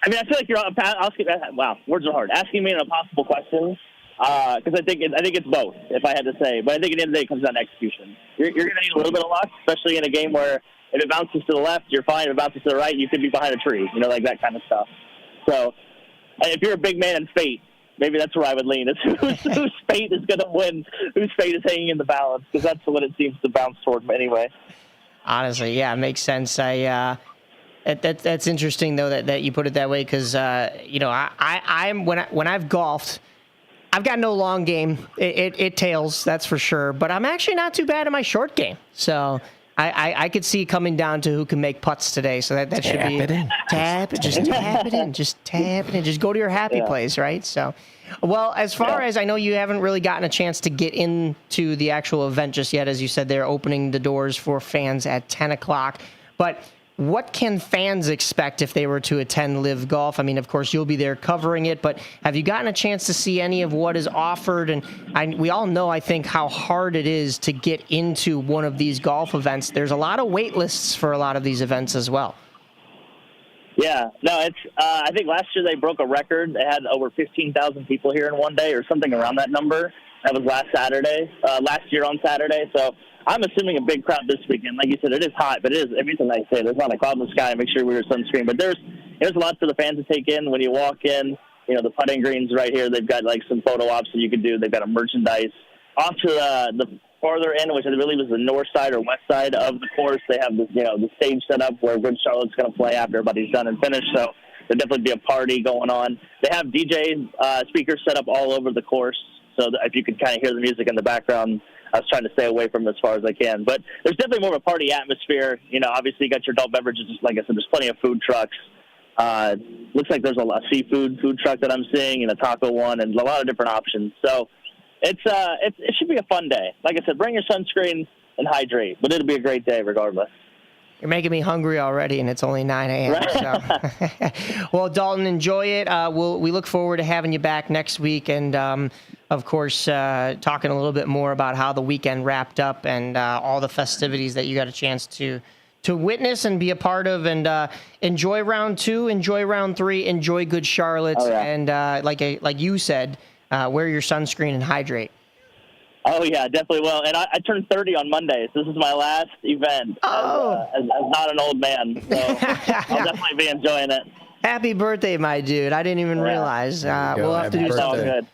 I feel like you're asking. Wow, words are hard. Asking me an impossible question. Because I think it's both, if I had to say. But I think at the end of the day, it comes down to execution. You're going to need a little bit of luck, especially in a game where if it bounces to the left, you're fine. If it bounces to the right, you could be behind a tree, like that kind of stuff. So if you're a big man in fate, maybe that's where I would lean. It's whose fate is going to win, whose fate is hanging in the balance, because that's what it seems to bounce toward anyway.
Honestly, yeah, it makes sense. That's interesting, though, that you put it that way, because, I'm when I've golfed, I've got no long game. It tails, that's for sure. But I'm actually not too bad in my short game. So I could see coming down to who can make putts today. So that should be tap it in. Just tap it in. Just go to your happy place, right? So, well, as far as I know, you haven't really gotten a chance to get into the actual event just yet. As you said, they're opening the doors for fans at 10 o'clock. But what can fans expect if they were to attend Live Golf? Of course, you'll be there covering it, but have you gotten a chance to see any of what is offered? And we all know, I think, how hard it is to get into one of these golf events. There's a lot of wait lists for a lot of these events as well.
Yeah, no, it's. I think last year they broke a record. They had over 15,000 people here in one day, or something around that number. That was last year on Saturday. So I'm assuming a big crowd this weekend. Like you said, it is hot, but it is. It's a nice day. There's not a cloud in the sky. Make sure we wear sunscreen. But there's a lot for the fans to take in when you walk in. The putting greens right here. They've got some photo ops that you can do. They've got a merchandise. Off to the farther end, which I believe is the north side or west side of the course, they have this, the stage set up where Good Charlotte's going to play after everybody's done and finished. So there'll definitely be a party going on. They have DJ speakers set up all over the course, so that if you could kind of hear the music in the background, I was trying to stay away from as far as I can. But there's definitely more of a party atmosphere. Obviously you got your adult beverages. Like I said, there's plenty of food trucks. Looks like there's a lot of seafood food truck that I'm seeing, and a taco one, and a lot of different options. So it should be a fun day. Like I said, bring your sunscreen and hydrate, but it'll be a great day regardless.
You're making me hungry already, and it's only 9 a.m.
Right.
So. Well, Dalton, enjoy it. We look forward to having you back next week, and of course, talking a little bit more about how the weekend wrapped up and all the festivities that you got a chance to witness and be a part of, and enjoy round 2, enjoy round 3, enjoy Good Charlotte, and like you said, wear your sunscreen and hydrate.
Oh, yeah, definitely will. And I turned 30 on Monday, so this is my last event as not an old man. So I'll definitely be enjoying it.
Happy birthday, my dude. I didn't even realize. We'll have to do something.
Good.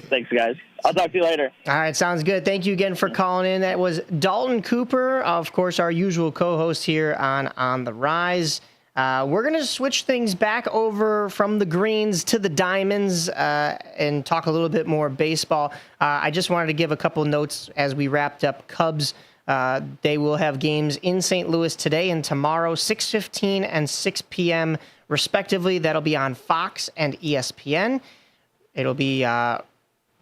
Thanks, guys. I'll talk to you later.
All right, sounds good. Thank you again for calling in. That was Dalton Cooper, of course, our usual co-host here on The Rise. We're going to switch things back over from the greens to the diamonds and talk a little bit more baseball. I just wanted to give a couple notes as we wrapped up Cubs. They will have games in St. Louis today and tomorrow, 6:15 and 6 p.m. respectively. That'll be on Fox and ESPN. It'll be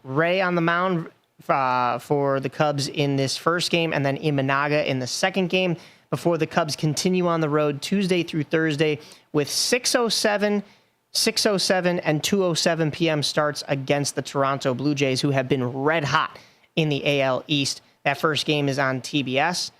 Ray on the mound for the Cubs in this first game, and then Imanaga in the second game, before the Cubs continue on the road Tuesday through Thursday with 6:07, 6:07, and 2:07 p.m. starts against the Toronto Blue Jays, who have been red hot in the AL East. That first game is on TBS.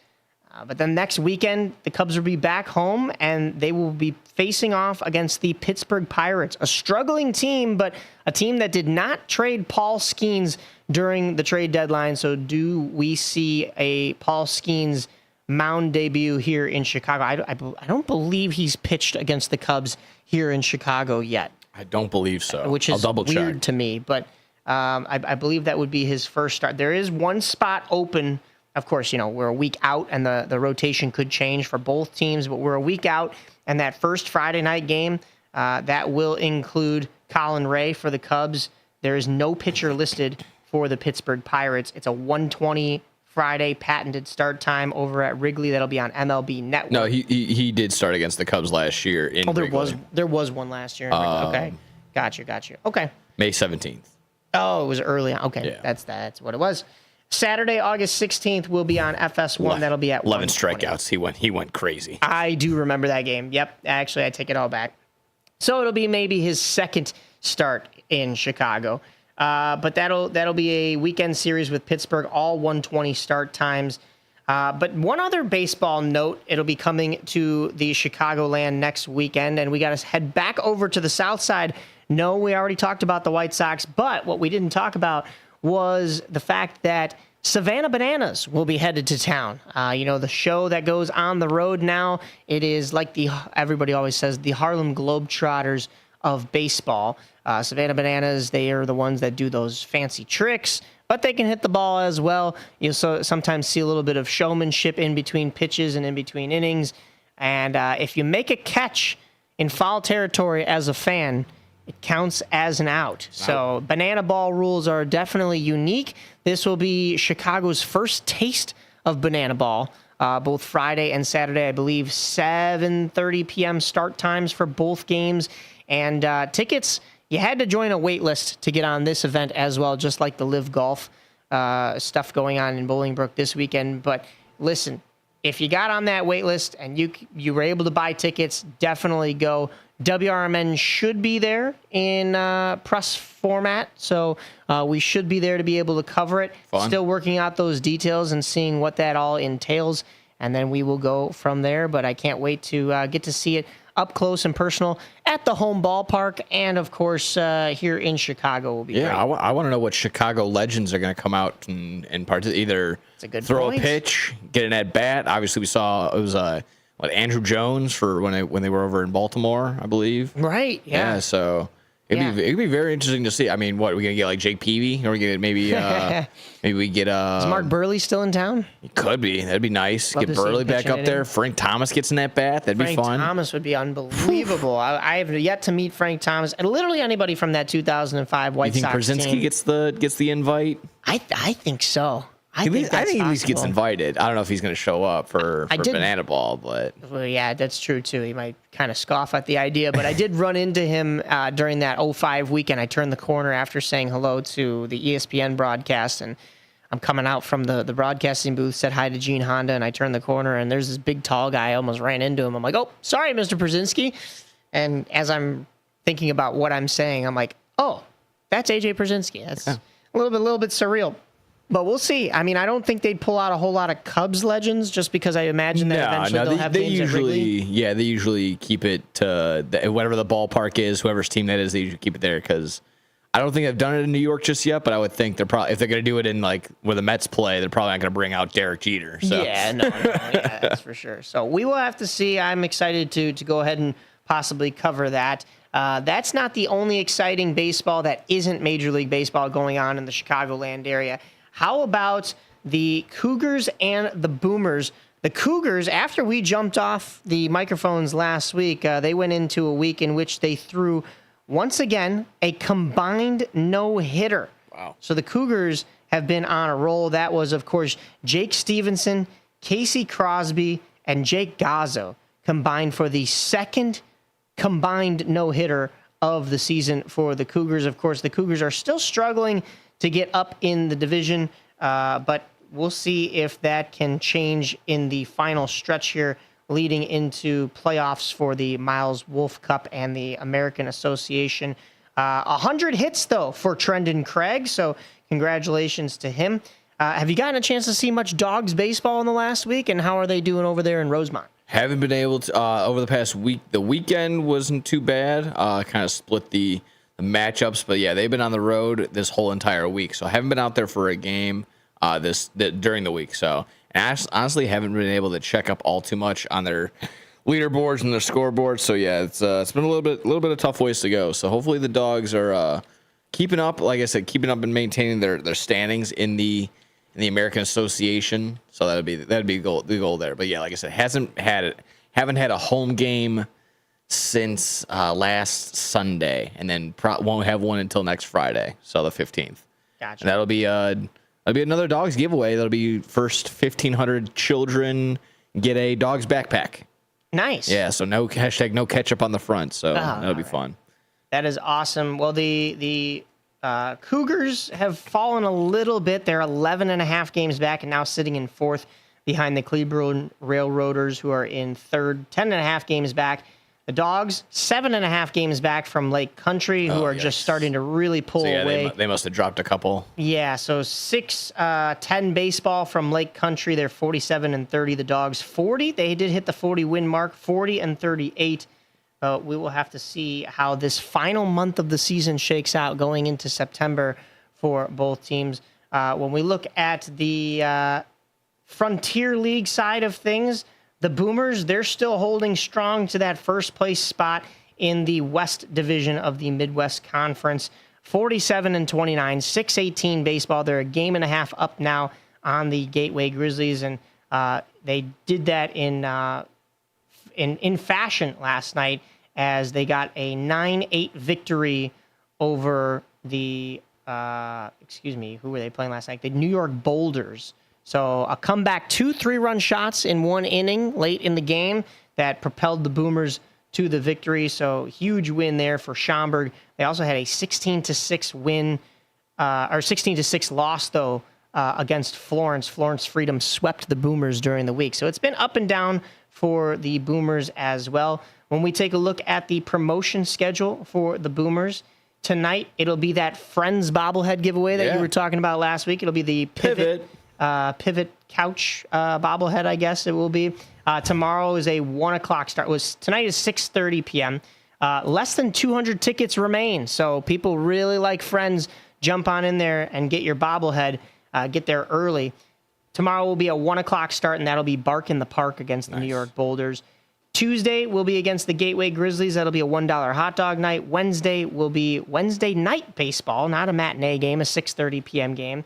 But then next weekend, the Cubs will be back home, and they will be facing off against the Pittsburgh Pirates, a struggling team, but a team that did not trade Paul Skeens during the trade deadline. So do we see a Paul Skeens mound debut here in Chicago? I don't believe he's pitched against the Cubs here in Chicago yet.
I don't believe so.
Which is weird to me, but I believe that would be his first start. There is one spot open. Of course, we're a week out, and the rotation could change for both teams, but we're a week out, and that first Friday night game, that will include Colin Ray for the Cubs. There is no pitcher listed for the Pittsburgh Pirates. It's a 1:20 Friday patented start time over at Wrigley. That'll be on MLB Network.
No, he did start against the Cubs last year in Wrigley.
There was one last year. Okay, got you. Okay,
May 17th.
Oh, it was early on. Okay,
yeah.
That's what it was. Saturday, August 16th, will be on FS1. That'll be at
11 strikeouts. He went crazy.
I do remember that game. Yep. Actually, I take it all back. So it'll be maybe his second start in Chicago. But that'll be a weekend series with Pittsburgh, all 1:20 start times. But one other baseball note, it'll be coming to the Chicagoland next weekend, and we got to head back over to the South Side. No, we already talked about the White Sox, but what we didn't talk about was the fact that Savannah Bananas will be headed to town. The show that goes on the road now, it is like everybody always says, the Harlem Globetrotters of baseball. Savannah Bananas, they are the ones that do those fancy tricks, but they can hit the ball as well. You'll sometimes see a little bit of showmanship in between pitches and in between innings. And if you make a catch in foul territory as a fan, it counts as an out. So banana ball rules are definitely unique. This will be Chicago's first taste of banana ball, both Friday and Saturday. I believe 7:30 p.m. start times for both games. And tickets, you had to join a wait list to get on this event as well, just like the Live Golf stuff going on in Bolingbrook this weekend. But listen, if you got on that wait list and you were able to buy tickets, definitely go. WRMN should be there in press format, so we should be there to be able to cover it.
Fun.
Still working out those details and seeing what that all entails, and then we will go from there. But I can't wait to get to see it up close and personal at the home ballpark, and of course here in Chicago will be great.
I want to know what Chicago legends are going to come out and either throw a pitch, get an at bat. Obviously, we saw it was Andrew Jones for when they were over in Baltimore, I believe.
Right. Yeah.
So it'd be very interesting to see. I mean, what are we gonna get, like Jake Peavy? Or are we gonna maybe we get
Is Mark Burley still in town?
He could be. That'd be nice.
Love
get
to see
Burley
him
back
pitch
up
an
there.
inning.
Frank Thomas gets in that bat. That'd be fun.
Frank Thomas would be unbelievable. I have yet to meet Frank Thomas and literally anybody from that 2005 White Sox
team. You think Brzezinski gets the invite?
I think so. I think
at least gets invited. I don't know if he's going to show up for Banana Ball, but
well, yeah, that's true too. He might kind of scoff at the idea, but I did run into him during that 05 weekend. I turned the corner after saying hello to the ESPN broadcast, and I'm coming out from the broadcasting booth, said hi to Gene Honda, and I turned the corner, and there's this big, tall guy. I almost ran into him. I'm like, oh, sorry, Mr. Brzezinski. And as I'm thinking about what I'm saying, I'm like, oh, that's AJ Brzezinski. That's a little bit surreal. But we'll see. I mean, I don't think they'd pull out a whole lot of Cubs legends just because I imagine that eventually they'll have games at Wrigley.
Yeah, they usually keep it to whatever the ballpark is, whoever's team that is, they usually keep it there because I don't think they've done it in New York just yet, but I would think they're probably, if they're going to do it in like where the Mets play, they're probably not going to bring out Derek Jeter. So.
Yeah, yeah, that's for sure. So we will have to see. I'm excited to go ahead and possibly cover that. That's not the only exciting baseball that isn't Major League Baseball going on in the Chicagoland area. How about the Cougars and the Boomers? The Cougars, after we jumped off the microphones last week, they went into a week in which they threw, once again, a combined no-hitter.
Wow.
So the Cougars have been on a roll. That was, of course, Jake Stevenson, Casey Crosby, and Jake Gazzo combined for the second combined no-hitter of the season for the Cougars. Of course, the Cougars are still struggling to get up in the division, but we'll see if that can change in the final stretch here leading into playoffs for the Miles Wolf Cup and the American Association. 100 hits, though, for Trendon Craig, so congratulations to him. Have you gotten a chance to see much Dogs baseball in the last week, and how are they doing over there in Rosemont?
Haven't been able to over the past week. The weekend wasn't too bad. Kind of split the matchups, but yeah, they've been on the road this whole entire week, so I haven't been out there for a game during the week. So, and I honestly haven't been able to check up all too much on their leaderboards and their scoreboards. So yeah, it's been a little bit of tough ways to go. So hopefully the Dogs are keeping up. Like I said, keeping up and maintaining their standings in the American Association. So that'd be the goal there. But yeah, like I said, haven't had a home game since last Sunday, and then won't have one until next Friday, so the 15th.
Gotcha.
And that'll be another Dogs giveaway. That'll be first 1,500 children get a Dogs backpack.
Nice.
Yeah, so no ketchup on the front, so that'll be fun.
That is awesome. Well, the Cougars have fallen a little bit. They're 11.5 games back and now sitting in fourth behind the Cleveland Railroaders, who are in third, 10.5 games back. The Dogs, 7.5 games back from Lake Country, who are just starting to really pull away.
They must have dropped a couple.
Yeah, so 6-10 baseball from Lake Country. They're 47-30. The Dogs 40. They did hit the 40 win mark, 40-38. We will have to see how this final month of the season shakes out going into September for both teams. When we look at the Frontier League side of things, the Boomers, they're still holding strong to that first place spot in the West Division of the Midwest Conference. 47-29, 6-18 baseball. They're a game and a half up now on the Gateway Grizzlies, and they did that in fashion last night as they got a 9-8 victory over the who were they playing last night? The New York Boulders. So a comeback, 2 3-run shots in one inning late in the game that propelled the Boomers to the victory. So huge win there for Schaumburg. They also had a 16-6 win, or 16-6 loss though against Florence. Florence Freedom swept the Boomers during the week. So it's been up and down for the Boomers as well. When we take a look at the promotion schedule for the Boomers, tonight it'll be that Friends bobblehead giveaway that you were talking about last week. It'll be the Pivot couch bobblehead, I guess it will be. Tomorrow is a 1 o'clock start. Tonight is 6:30 p.m. Less than 200 tickets remain, so people really like Friends. Jump on in there and get your bobblehead. Get there early. Tomorrow will be a 1 o'clock start, and that'll be Bark in the Park against the New York Boulders. Tuesday will be against the Gateway Grizzlies. That'll be a $1 hot dog night. Wednesday will be Wednesday night baseball, not a matinee game, a 6:30 p.m. game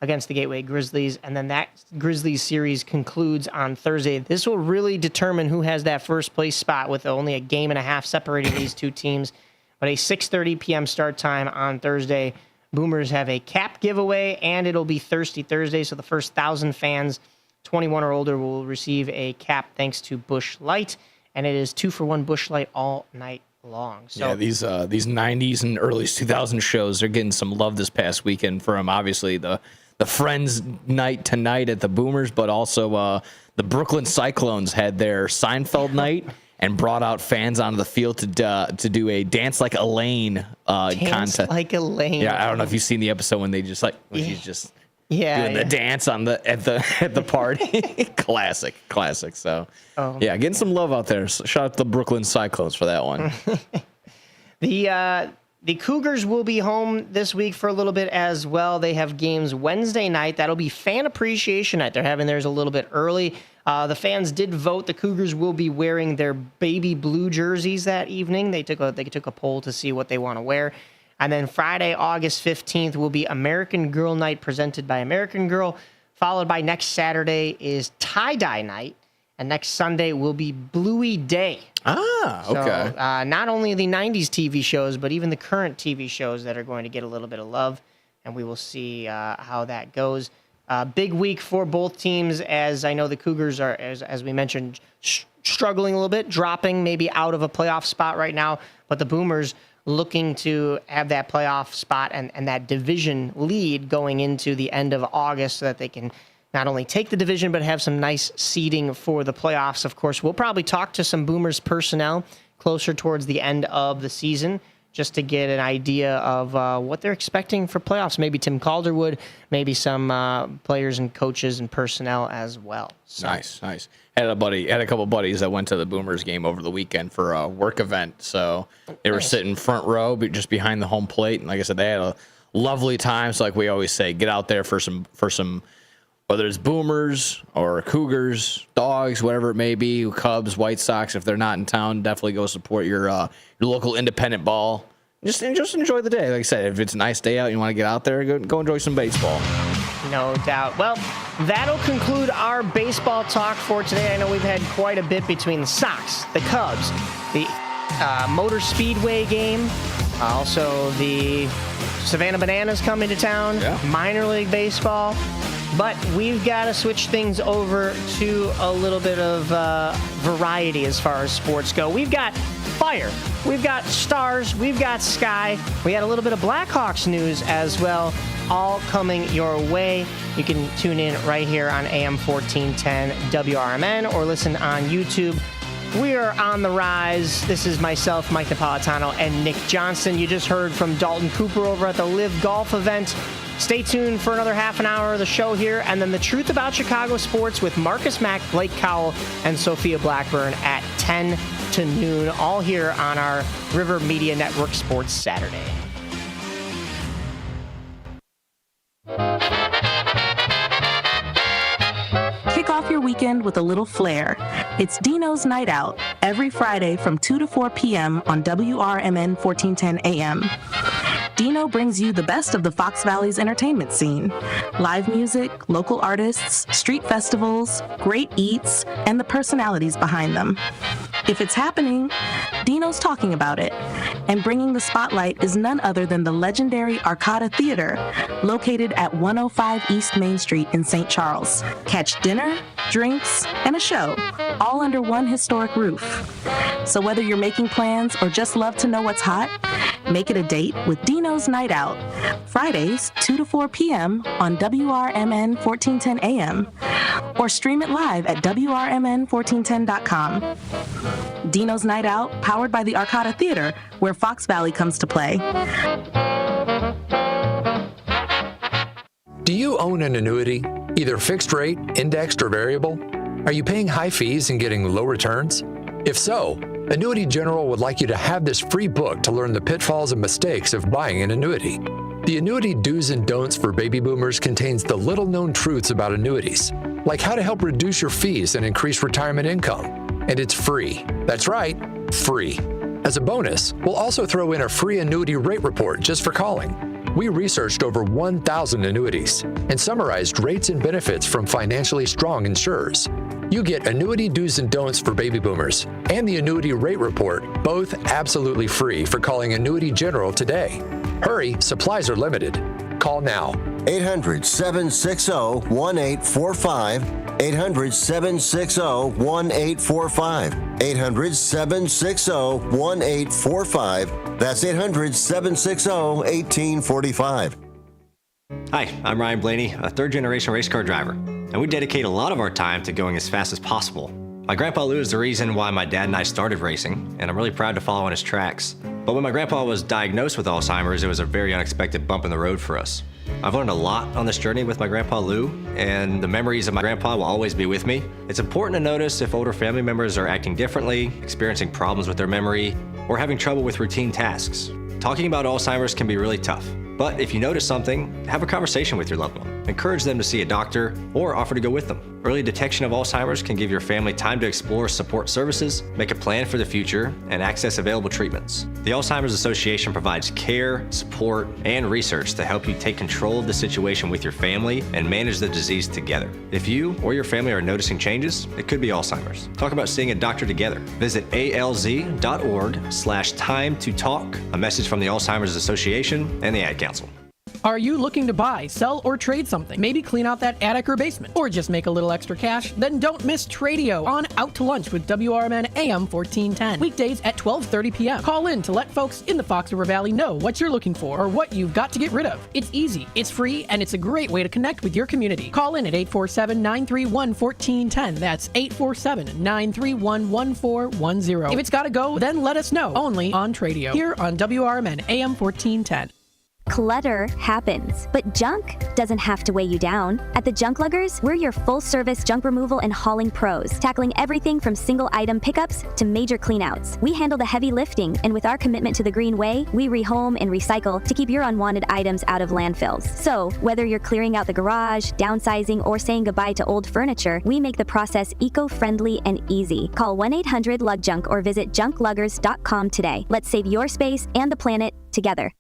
against the Gateway Grizzlies. And then that Grizzlies series concludes on Thursday. This will really determine who has that first place spot with only a game and a half separating these two teams. But a 6:30 p.m. start time on Thursday. Boomers have a cap giveaway, and it'll be Thirsty Thursday, so the first 1,000 fans 21 or older will receive a cap thanks to Busch Light, and it is 2-for-1 Busch Light all night long. So
yeah, these 90s and early 2000s shows are getting some love this past weekend from obviously the Friends night tonight at the Boomers, but also the Brooklyn Cyclones had their Seinfeld night and brought out fans onto the field to do a Dance Like Elaine contest.
Like Elaine.
Yeah, I don't know if you've seen the episode when they just she's just doing the dance at the party. classic. So yeah, getting some love out there. So shout out to the Brooklyn Cyclones for that one.
The Cougars will be home this week for a little bit as well. They have games Wednesday night. That'll be Fan Appreciation Night. They're having theirs a little bit early. The fans did vote. The Cougars will be wearing their baby blue jerseys that evening. They took a poll to see what they want to wear. And then Friday, August 15th, will be American Girl Night presented by American Girl, followed by next Saturday is Tie-Dye Night. And next Sunday will be Bluey Day.
Ah, okay.
So, not only the 90s TV shows, but even the current TV shows that are going to get a little bit of love. And we will see how that goes. Big week for both teams, as I know the Cougars are, as we mentioned, struggling a little bit, dropping maybe out of a playoff spot right now. But the Boomers looking to have that playoff spot and that division lead going into the end of August so that they can not only take the division, but have some nice seeding for the playoffs. Of course, we'll probably talk to some Boomers personnel closer towards the end of the season just to get an idea of what they're expecting for playoffs. Maybe Tim Calderwood, maybe some players and coaches and personnel as well. So.
Nice. Had a couple buddies that went to the Boomers game over the weekend for a work event. So they were sitting front row, but just behind the home plate. And like I said, they had a lovely time. So like we always say, get out there for some whether it's Boomers or Cougars, Dogs, whatever it may be, Cubs, White Sox. If they're not in town, definitely go support your local independent ball. Just enjoy the day. Like I said, if it's a nice day out, you want to get out there, go enjoy some baseball.
No doubt. Well, that'll conclude our baseball talk for today. I know we've had quite a bit between the Sox, the Cubs, the Motor Speedway game, also the Savannah Bananas coming to town, minor league baseball. But we've got to switch things over to a little bit of variety as far as sports go. We've got fire, we've got stars, we've got sky. We had a little bit of Blackhawks news as well, all coming your way. You can tune in right here on AM 1410 WRMN or listen on YouTube. We are on the rise. This is myself, Mike Napolitano, and Nick Johnston. You just heard from Dalton Cooper over at the Live Golf event. Stay tuned for another half an hour of the show here, and then the Truth About Chicago Sports with Marcus Mack, Blake Cowell, and Sophia Blackburn at 10 to noon, all here on our River Media Network Sports Saturday.
Kick off your weekend with a little flair. It's Dino's Night Out, every Friday from 2 to 4 p.m. on WRMN 1410 AM. Dino brings you the best of the Fox Valley's entertainment scene. Live music, local artists, street festivals, great eats, and the personalities behind them. If it's happening, Dino's talking about it. And bringing the spotlight is none other than the legendary Arcada Theater, located at 105 East Main Street in St. Charles. Catch dinner, drinks, and a show, all under one historic roof. So whether you're making plans or just love to know what's hot, make it a date with Dino's Night Out, Fridays, 2 to 4 p.m. on WRMN 1410 AM, or stream it live at WRMN1410.com. Dino's Night Out, powered by the Arcada Theater, where Fox Valley comes to play.
Do you own an annuity, either fixed rate, indexed, or variable? Are you paying high fees and getting low returns? If so, Annuity General would like you to have this free book to learn the pitfalls and mistakes of buying an annuity. The Annuity Do's and Don'ts for Baby Boomers contains the little-known truths about annuities, like how to help reduce your fees and increase retirement income. And it's free. That's right, free. As a bonus, we'll also throw in a free annuity rate report just for calling. We researched over 1,000 annuities and summarized rates and benefits from financially strong insurers. You get Annuity Do's and Don'ts for Baby Boomers and the Annuity Rate Report, both absolutely free for calling Annuity General today. Hurry, supplies are limited. Call now.
800-760-1845. 800-760-1845. 800-760-1845. That's 800-760-1845.
Hi, I'm Ryan Blaney, a third-generation race car driver, and we dedicate a lot of our time to going as fast as possible. My grandpa Lou is the reason why my dad and I started racing, and I'm really proud to follow in his tracks. But when my grandpa was diagnosed with Alzheimer's, it was a very unexpected bump in the road for us. I've learned a lot on this journey with my grandpa Lou, and the memories of my grandpa will always be with me. It's important to notice if older family members are acting differently, experiencing problems with their memory, or having trouble with routine tasks. Talking about Alzheimer's can be really tough. But if you notice something, have a conversation with your loved one. Encourage them to see a doctor or offer to go with them. Early detection of Alzheimer's can give your family time to explore support services, make a plan for the future, and access available treatments. The Alzheimer's Association provides care, support, and research to help you take control of the situation with your family and manage the disease together. If you or your family are noticing changes, it could be Alzheimer's. Talk about seeing a doctor together. Visit alz.org/time to talk. A message from the Alzheimer's Association and the Ad Council.
Are you looking to buy, sell, or trade something? Maybe clean out that attic or basement, or just make a little extra cash? Then don't miss Tradio on Out to Lunch with WRMN AM 1410. Weekdays at 12:30 p.m. Call in to let folks in the Fox River Valley know what you're looking for or what you've got to get rid of. It's easy, it's free, and it's a great way to connect with your community. Call in at 847-931-1410. That's 847-931-1410. If it's got to go, then let us know. Only on Tradio, here on WRMN AM 1410.
Clutter happens, but junk doesn't have to weigh you down. At the Junk Luggers, we're your full-service junk removal and hauling pros, tackling everything from single-item pickups to major cleanouts. We handle the heavy lifting, and with our commitment to the green way, we rehome and recycle to keep your unwanted items out of landfills. So, whether you're clearing out the garage, downsizing, or saying goodbye to old furniture, we make the process eco-friendly and easy. Call 1-800-LUG-JUNK or visit junkluggers.com today. Let's save your space and the planet together.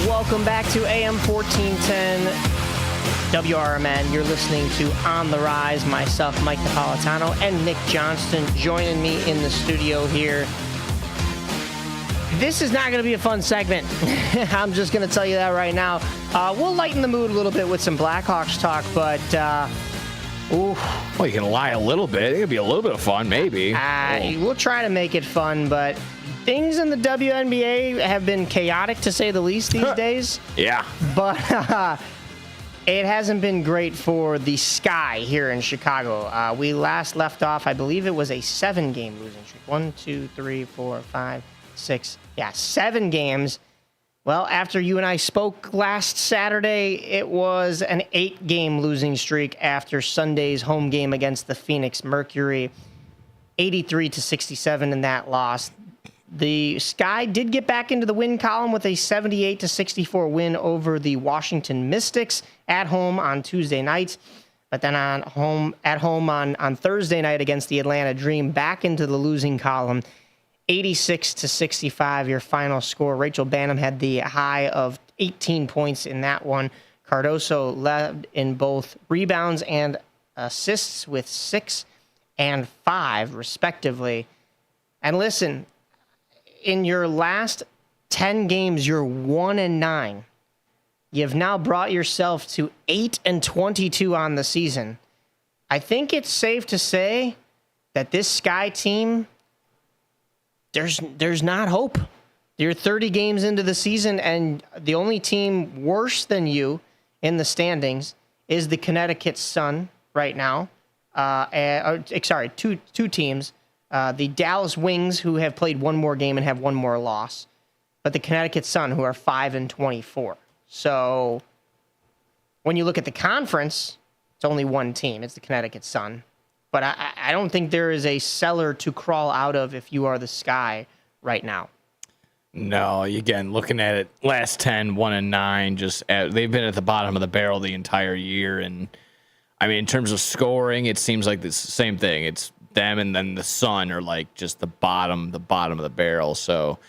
Welcome back to AM 1410 WRMN. You're listening to On the Rise. Myself, Mike Napolitano, and Nick Johnston joining me in the studio here. This is not going to be a fun segment. I'm just going to tell you that right now. We'll lighten the mood a little bit with some Blackhawks talk, but
well, you can lie a little bit. It could be a little bit of fun, maybe.
We'll try to make it fun, but things in the WNBA have been chaotic, to say the least, these days.
Yeah.
But it hasn't been great for the Sky here in Chicago. We last left off, I believe it was a 7-game losing streak. 1, 2, 3, 4, 5, 6. Yeah, 7 games. Well, after you and I spoke last Saturday, it was an 8-game losing streak after Sunday's home game against the Phoenix Mercury. 83-67 in that loss. The Sky did get back into the win column with a 78-64 win over the Washington Mystics at home on Tuesday night. But then at home on Thursday night against the Atlanta Dream, back into the losing column. 86-65, your final score. Rachel Banham had the high of 18 points in that one. Cardoso led in both rebounds and assists with 6 and 5, respectively. And listen, in your last 10 games, you're 1-9. You've now brought yourself to 8-22 on the season. I think it's safe to say that this Sky team, there's not hope. You're 30 games into the season, and the only team worse than you in the standings is the Connecticut Sun right now. Two teams. The Dallas Wings, who have played one more game and have one more loss, but the Connecticut Sun, who are 5-24. So when you look at the conference, it's only one team. It's the Connecticut Sun. But I don't think there is a cellar to crawl out of if you are the Sky right now.
No, again, looking at it, last 10, 1-9, they've been at the bottom of the barrel the entire year. And I mean, in terms of scoring, it seems like it's the same thing. It's them and then the Sun are like just the bottom of the barrel. So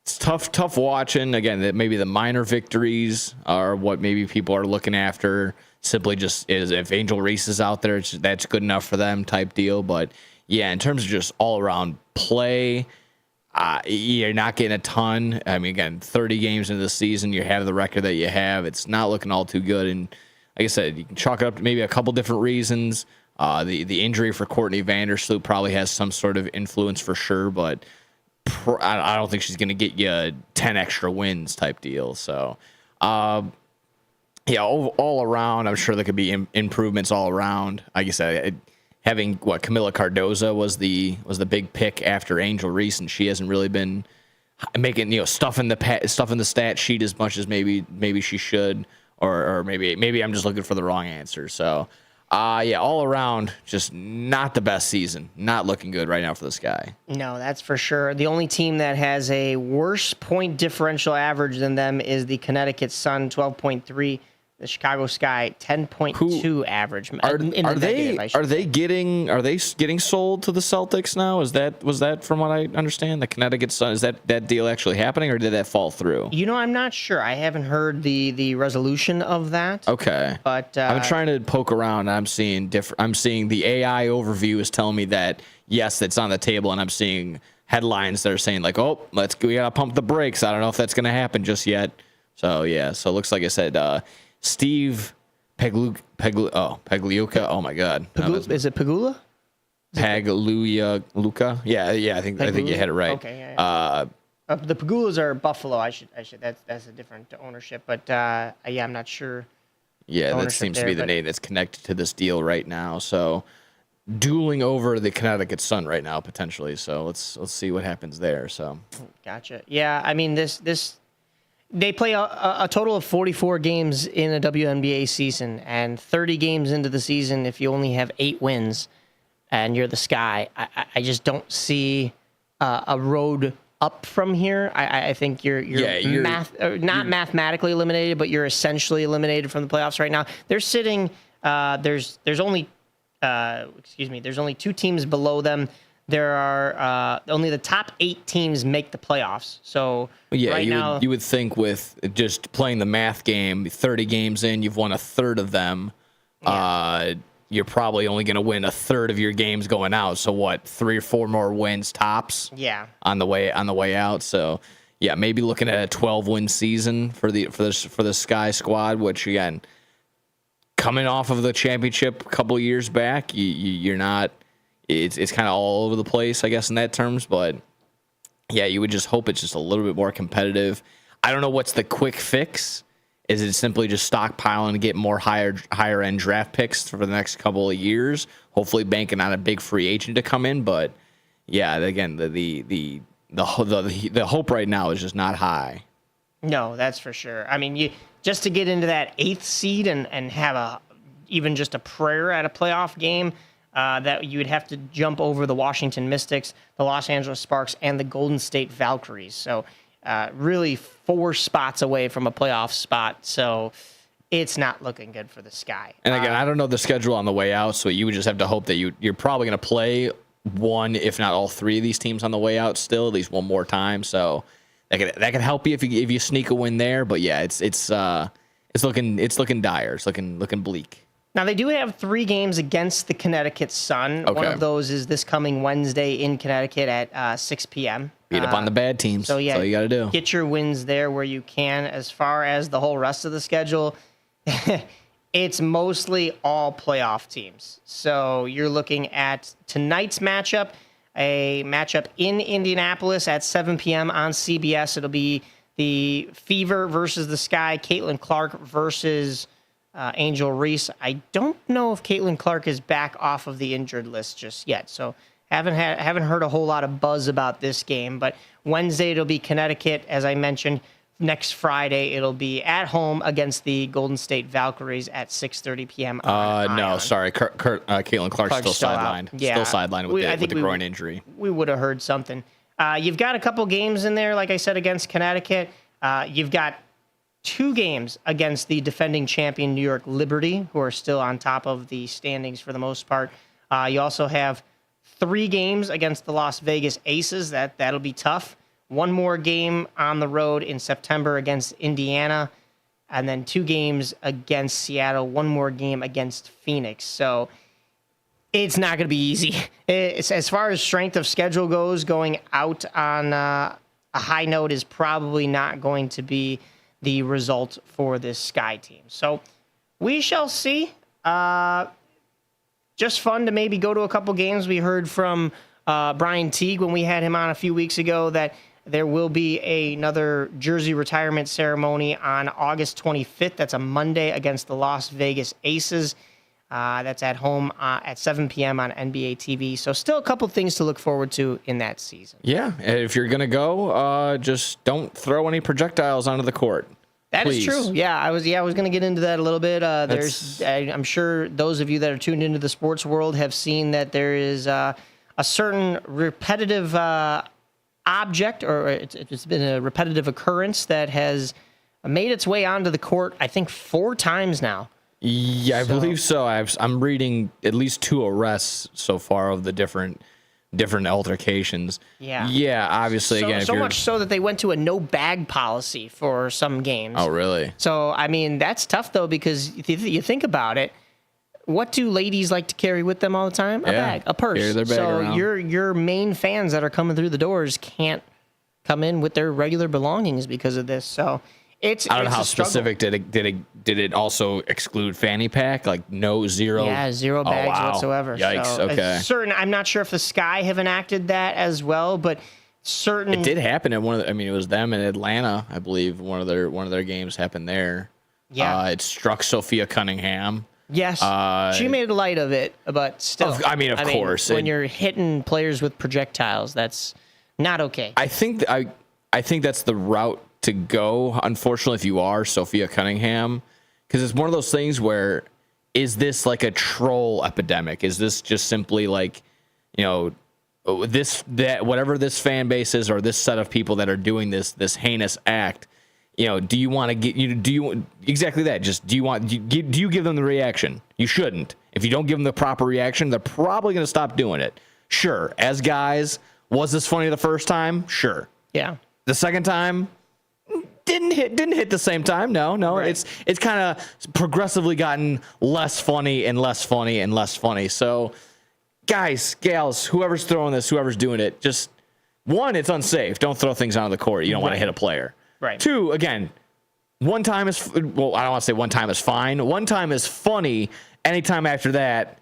it's tough watching. Again, that maybe the minor victories are what maybe people are looking after. simply just is if Angel Reese is out there, that's good enough for them type deal. But yeah, in terms of just all around play, you're not getting a ton. I mean, again, 30 games into the season, you have the record that you have. It's not looking all too good. And like I said, you can chalk it up to maybe a couple different reasons. The injury for Courtney Vandersloot probably has some sort of influence for sure, but I don't think she's going to get you 10 extra wins type deal. So, yeah, all around, I'm sure there could be improvements all around. Like I said, having Camila Cardoza was the big pick after Angel Reese, and she hasn't really been making stuff in the stat sheet as much as maybe she should, or maybe I'm just looking for the wrong answer. So, yeah, all around, just not the best season. Not looking good right now for this guy.
No, that's for sure. The only team that has a worse point differential average than them is the Connecticut Sun, 12.3. The Chicago Sky, 10.2 average.
Are they getting sold to the Celtics now? Was that from what I understand? The Connecticut Sun, is that deal actually happening, or did that fall through?
I'm not sure. I haven't heard the resolution of that.
Okay,
but
I've been trying to poke around. And I'm seeing the AI overview is telling me that yes, it's on the table, and I'm seeing headlines that are saying like, oh, we gotta pump the brakes. I don't know if that's gonna happen just yet. So yeah, so it looks like I said. Steve Pagliuca. Oh my God.
Is it Pagula?
Pagliuca. Yeah. I think you had it right.
Okay. Yeah. The Pagulas are Buffalo. I should. That's a different ownership. But yeah, I'm not sure.
Yeah, that seems to be the name that's connected to this deal right now. So dueling over the Connecticut Sun right now potentially. So let's see what happens there. So.
Gotcha. Yeah. I mean this. They play a total of 44 games in a WNBA season, and 30 games into the season, if you only have 8 wins and you're the Sky, I just don't see a road up from here. I think you're not mathematically eliminated, but you're essentially eliminated from the playoffs right now. They're sitting. There's only 2 teams below them. There are only the top 8 teams make the playoffs. So
yeah,
right now,
you would think with just playing the math game, 30 games in, you've won a third of them. Yeah. You're probably only going to win a third of your games going out. So what, 3 or 4 more wins tops?
Yeah.
On the way out. So yeah, maybe looking at a 12-win season for the Sky squad, which again, coming off of the championship a couple years back, you're not. It's kind of all over the place, I guess, in that terms. But yeah, you would just hope it's just a little bit more competitive. I don't know what's the quick fix. Is it simply just stockpiling to get more higher end draft picks for the next couple of years? Hopefully, banking on a big free agent to come in. But yeah, again, the hope right now is just not high.
No, that's for sure. I mean, just to get into that 8th seed and have even just a prayer at a playoff game. That you would have to jump over the Washington Mystics, the Los Angeles Sparks, and the Golden State Valkyries. So really 4 spots away from a playoff spot. So it's not looking good for the Sky.
And again, I don't know the schedule on the way out, so you would just have to hope that you're probably going to play one, if not all 3 of these teams on the way out still, at least one more time. So that could help you if you sneak a win there. But yeah, it's looking dire. It's looking bleak.
Now, they do have 3 games against the Connecticut Sun. Okay. One of those is this coming Wednesday in Connecticut at 6 p.m.
Beat up on the bad teams. So, yeah, that's all you got to do.
Get your wins there where you can. As far as the whole rest of the schedule, it's mostly all playoff teams. So you're looking at tonight's matchup, a matchup in Indianapolis at 7 p.m. on CBS. It'll be the Fever versus the Sky, Caitlin Clark versus... Angel Reese. I don't know if Caitlin Clark is back off of the injured list just yet, so haven't heard a whole lot of buzz about this game. But Wednesday it'll be Connecticut, as I mentioned. Next Friday it'll be at home against the Golden State Valkyries at 6:30 p.m.
No, sorry, Caitlin Clark's still sidelined.
Yeah,
still sidelined with the groin injury.
We would have heard something. You've got a couple games in there, like I said, against Connecticut. You've got 2 games against the defending champion New York Liberty, who are still on top of the standings for the most part. You also have 3 games against the Las Vegas Aces. That'll be tough. 1 more game on the road in September against Indiana. and then 2 games against Seattle, 1 more game against Phoenix. So it's not going to be easy. As far as strength of schedule goes, going out on a high note is probably not going to be the result for this Sky team. So we shall see. Just fun to maybe go to a couple games. We heard from Brian Teague when we had him on a few weeks ago that there will be another jersey retirement ceremony on August 25th. That's a Monday against the Las Vegas Aces. That's at home at 7 p.m. on NBA TV. So still a couple things to look forward to in that season.
Yeah, and if you're going to go, just don't throw any projectiles onto the court.
That
Please.
is true. Yeah, I was going to get into that a little bit. I'm sure those of you that are tuned into the sports world have seen that there is a certain repetitive object, or it's been a repetitive occurrence that has made its way onto the court, I think 4 times now.
Yeah, I believe so. I'm reading at least 2 arrests so far of the different altercations.
Yeah.
Yeah, obviously,
so,
again, if
so
you're...
much so that they went to a no bag policy for some games.
Oh, really?
So, I mean, that's tough, though, because you think about it. What do ladies like to carry with them all the time? A bag, a purse.
Carry their bag
so
around.
your main fans that are coming through the doors can't come in with their regular belongings because of this. So
I don't know how specific did it also exclude fanny pack, like zero
bags whatsoever.
Yikes.
So
Okay.
I'm not sure if the Sky have enacted that as well, but certain.
It did happen at it was them in Atlanta, I believe. One of their games happened there.
Yeah.
It struck Sophia Cunningham.
Yes, she made light of it, but still.
Of course,
when you're hitting players with projectiles, that's not okay.
I think that's the route to go, unfortunately, if you are Sophia Cunningham, because it's one of those things where, is this like a troll epidemic? Is this just simply like, whatever this fan base is, or this set of people that are doing this heinous act? Do you want to get exactly that? Just do you give them the reaction? You shouldn't. If you don't give them the proper reaction, they're probably going to stop doing it. Sure, as guys, was this funny the first time? Sure.
Yeah.
The second time, didn't hit the same time. No. Right. It's kind of progressively gotten less funny and less funny and less funny. So, guys, gals, whoever's throwing this, whoever's doing it, just one, it's unsafe. Don't throw things onto the court. You don't want to hit a player.
Right.
2, again, one time is I don't want to say one time is fine. One time is funny. Anytime after that,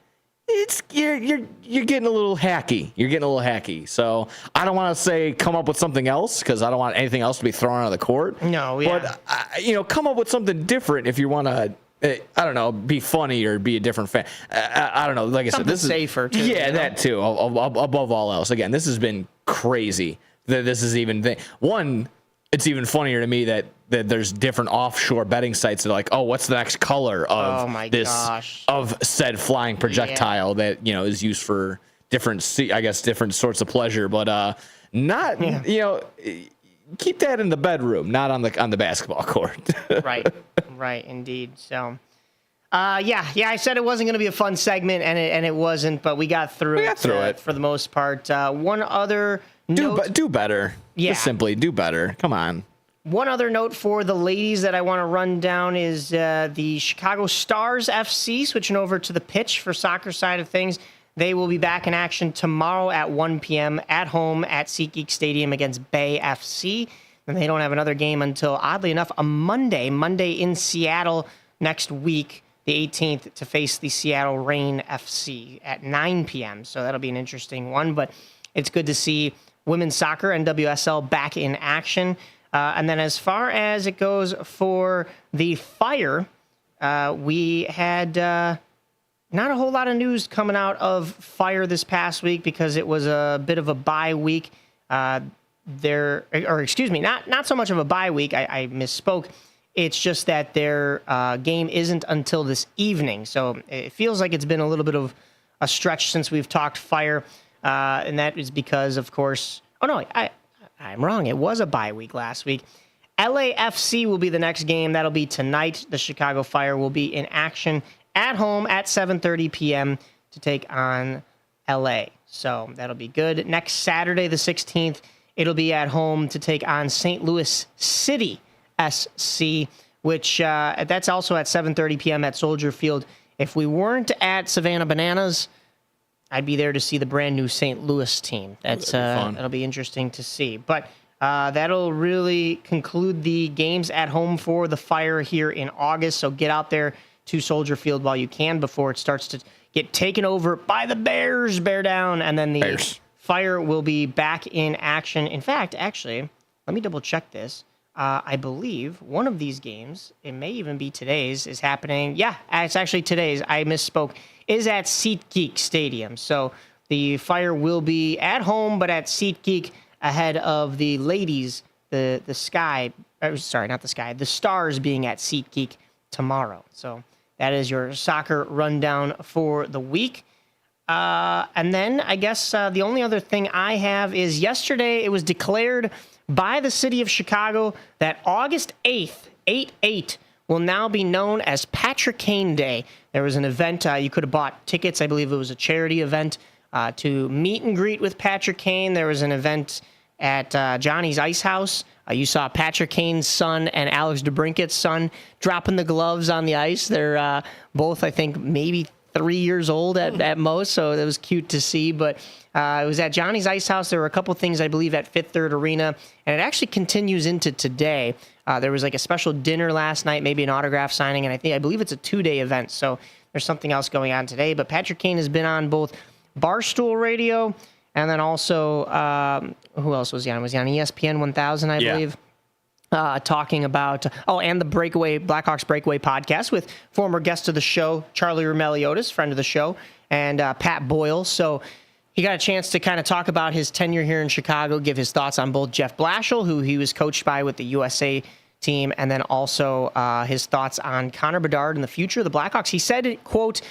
you're getting a little hacky. You're getting a little hacky. So I don't want to say come up with something else, because I don't want anything else to be thrown on the court.
No, yeah.
But come up with something different if you want to. I don't know, be funny or be a different fan. I don't know. Like I said, this is
safer too.
Yeah, that too. Above all else, again, this has been crazy. That this is even one. It's even funnier to me that there's different offshore betting sites that are like, oh, what's the next color of of said flying projectile that is used for different sorts of pleasure, but keep that in the bedroom, not on the basketball court.
right, indeed. So, I said it wasn't going to be a fun segment, and it wasn't, but we got through it for the most part. One other note.
Do better.
Yeah.
Just simply do better. Come on.
One other note for the ladies that I want to run down is the Chicago Stars FC switching over to the pitch for soccer side of things. They will be back in action tomorrow at 1 p.m. at home at SeatGeek Stadium against Bay FC. And they don't have another game until, oddly enough, a Monday in Seattle next week, the 18th, to face the Seattle Reign FC at 9 p.m. So that'll be an interesting one. But it's good to see women's soccer, NWSL, back in action. And then as far as it goes for the Fire, we had not a whole lot of news coming out of Fire this past week because it was a bit of a bye week. Not so much of a bye week. I misspoke. It's just that their game isn't until this evening. So it feels like it's been a little bit of a stretch since we've talked Fire. And that is because, of course... Oh, no, I'm wrong. It was a bye week last week. LAFC will be the next game. That'll be tonight. The Chicago Fire will be in action at home at 7:30 p.m. to take on LA. So that'll be good. Next Saturday, the 16th, it'll be at home to take on St. Louis City SC. which that's also at 7:30 p.m. at Soldier Field. If we weren't at Savannah Bananas, I'd be there to see the brand new St. Louis team. That'll be interesting to see. But that'll really conclude the games at home for the Fire here in August. So get out there to Soldier Field while you can before it starts to get taken over by the Bears. Bear down, and then the Bears. Fire will be back in action. In fact, actually, let me double check this. I believe one of these games, it may even be today's, is happening. Yeah, it's actually today's. I misspoke. Is at SeatGeek Stadium. So the Fire will be at home, but at SeatGeek ahead of the ladies, the Stars being at SeatGeek tomorrow. So that is your soccer rundown for the week. And then I guess the only other thing I have is yesterday it was declared by the city of Chicago that August 8th, 8/8, will now be known as Patrick Kane Day. There was an event, you could have bought tickets, I believe it was a charity event, to meet and greet with Patrick Kane. There was an event at Johnny's Ice House. You saw Patrick Kane's son and Alex DeBrinket's son dropping the gloves on the ice. They're both, I think, maybe 3 years old at most, so it was cute to see. But it was at Johnny's Ice House. There were a couple things, I believe, at Fifth Third Arena, and it actually continues into today. There was like a special dinner last night, maybe an autograph signing, and I believe it's a 2-day event, so there's something else going on today. But Patrick Kane has been on both Barstool Radio and then also, who else was he on? Was he on ESPN 1000, I believe? Talking about, and the Blackhawks Breakaway podcast with former guest of the show, Charlie Roumeliotis, friend of the show, and Pat Boyle. So he got a chance to kind of talk about his tenure here in Chicago, give his thoughts on both Jeff Blashill, who he was coached by with the USA team, and then also his thoughts on Connor Bedard and the future of the Blackhawks. He said, quote,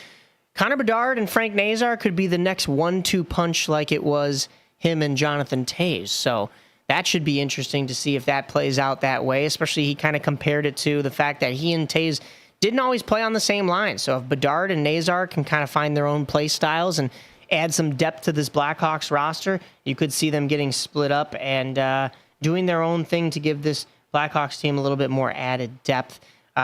Connor Bedard and Frank Nazar could be the next 1-2 punch like it was him and Jonathan Toews. So that should be interesting to see if that plays out that way, especially he kind of compared it to the fact that he and Toews didn't always play on the same line. So if Bedard and Nazar can kind of find their own play styles and add some depth to this Blackhawks roster, you could see them getting split up and doing their own thing to give this Blackhawks team a little bit more added depth.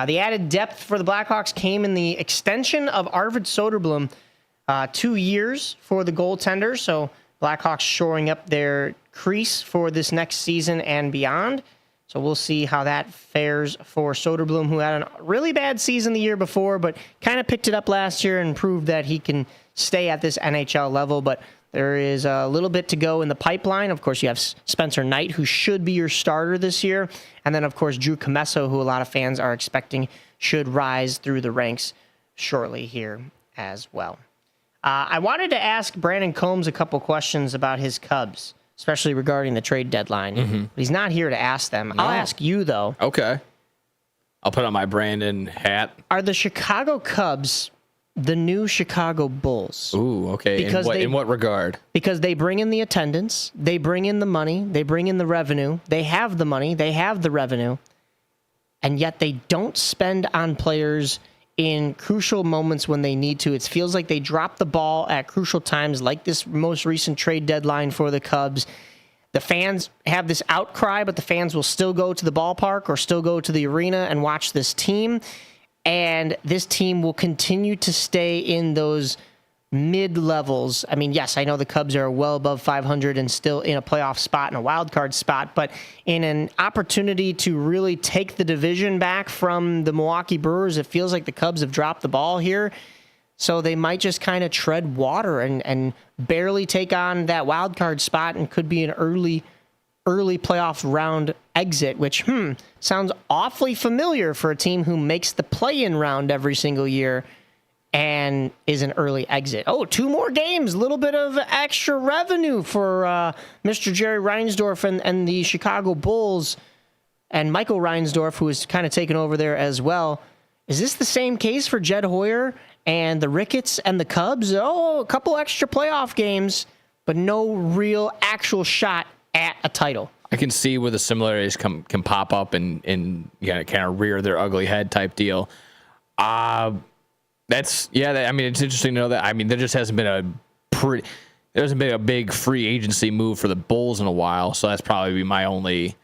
The added depth for the Blackhawks came in the extension of Arvid Soderblom, 2 years for the goaltender. So Blackhawks shoring up their crease for this next season and beyond. So we'll see how that fares for Soderblom, who had a really bad season the year before, but kind of picked it up last year and proved that he can stay at this NHL level. But there is a little bit to go in the pipeline. Of course, you have Spencer Knight, who should be your starter this year. And then, of course, Drew Comesso, who a lot of fans are expecting should rise through the ranks shortly here as well. I wanted to ask Brandon Combs a couple questions about his Cubs, especially regarding the trade deadline.
Mm-hmm.
But he's not here to ask them. No. I'll ask you, though.
Okay. I'll put on my Brandon hat.
Are the Chicago Cubs the new Chicago Bulls?
Ooh, okay.
Because
in what regard?
Because they bring in the attendance, they bring in the money, they bring in the revenue, they have the money, they have the revenue, and yet they don't spend on players in crucial moments when they need to. It feels like they drop the ball at crucial times, like this most recent trade deadline for the Cubs. The fans have this outcry, but the fans will still go to the ballpark or still go to the arena and watch this team. And this team will continue to stay in those mid-levels. I mean, yes, I know the Cubs are well above 500 and still in a playoff spot and a wild card spot, but in an opportunity to really take the division back from the Milwaukee Brewers, it feels like the Cubs have dropped the ball here. So they might just kind of tread water and barely take on that wild card spot and could be an early playoff round exit, which sounds awfully familiar for a team who makes the play-in round every single year and is an early exit. Oh, 2 more games, a little bit of extra revenue for Mr. Jerry Reinsdorf and the Chicago Bulls, and Michael Reinsdorf, who is kind of taken over there as well. Is this the same case for Jed Hoyer and the Ricketts and the Cubs? Oh, a couple extra playoff games, but no real actual shot at a title.
I can see where the similarities can pop up and kind of rear their ugly head type deal. I mean, it's interesting to know that. I mean, there just hasn't been a big free agency move for the Bulls in a while, so that's probably my only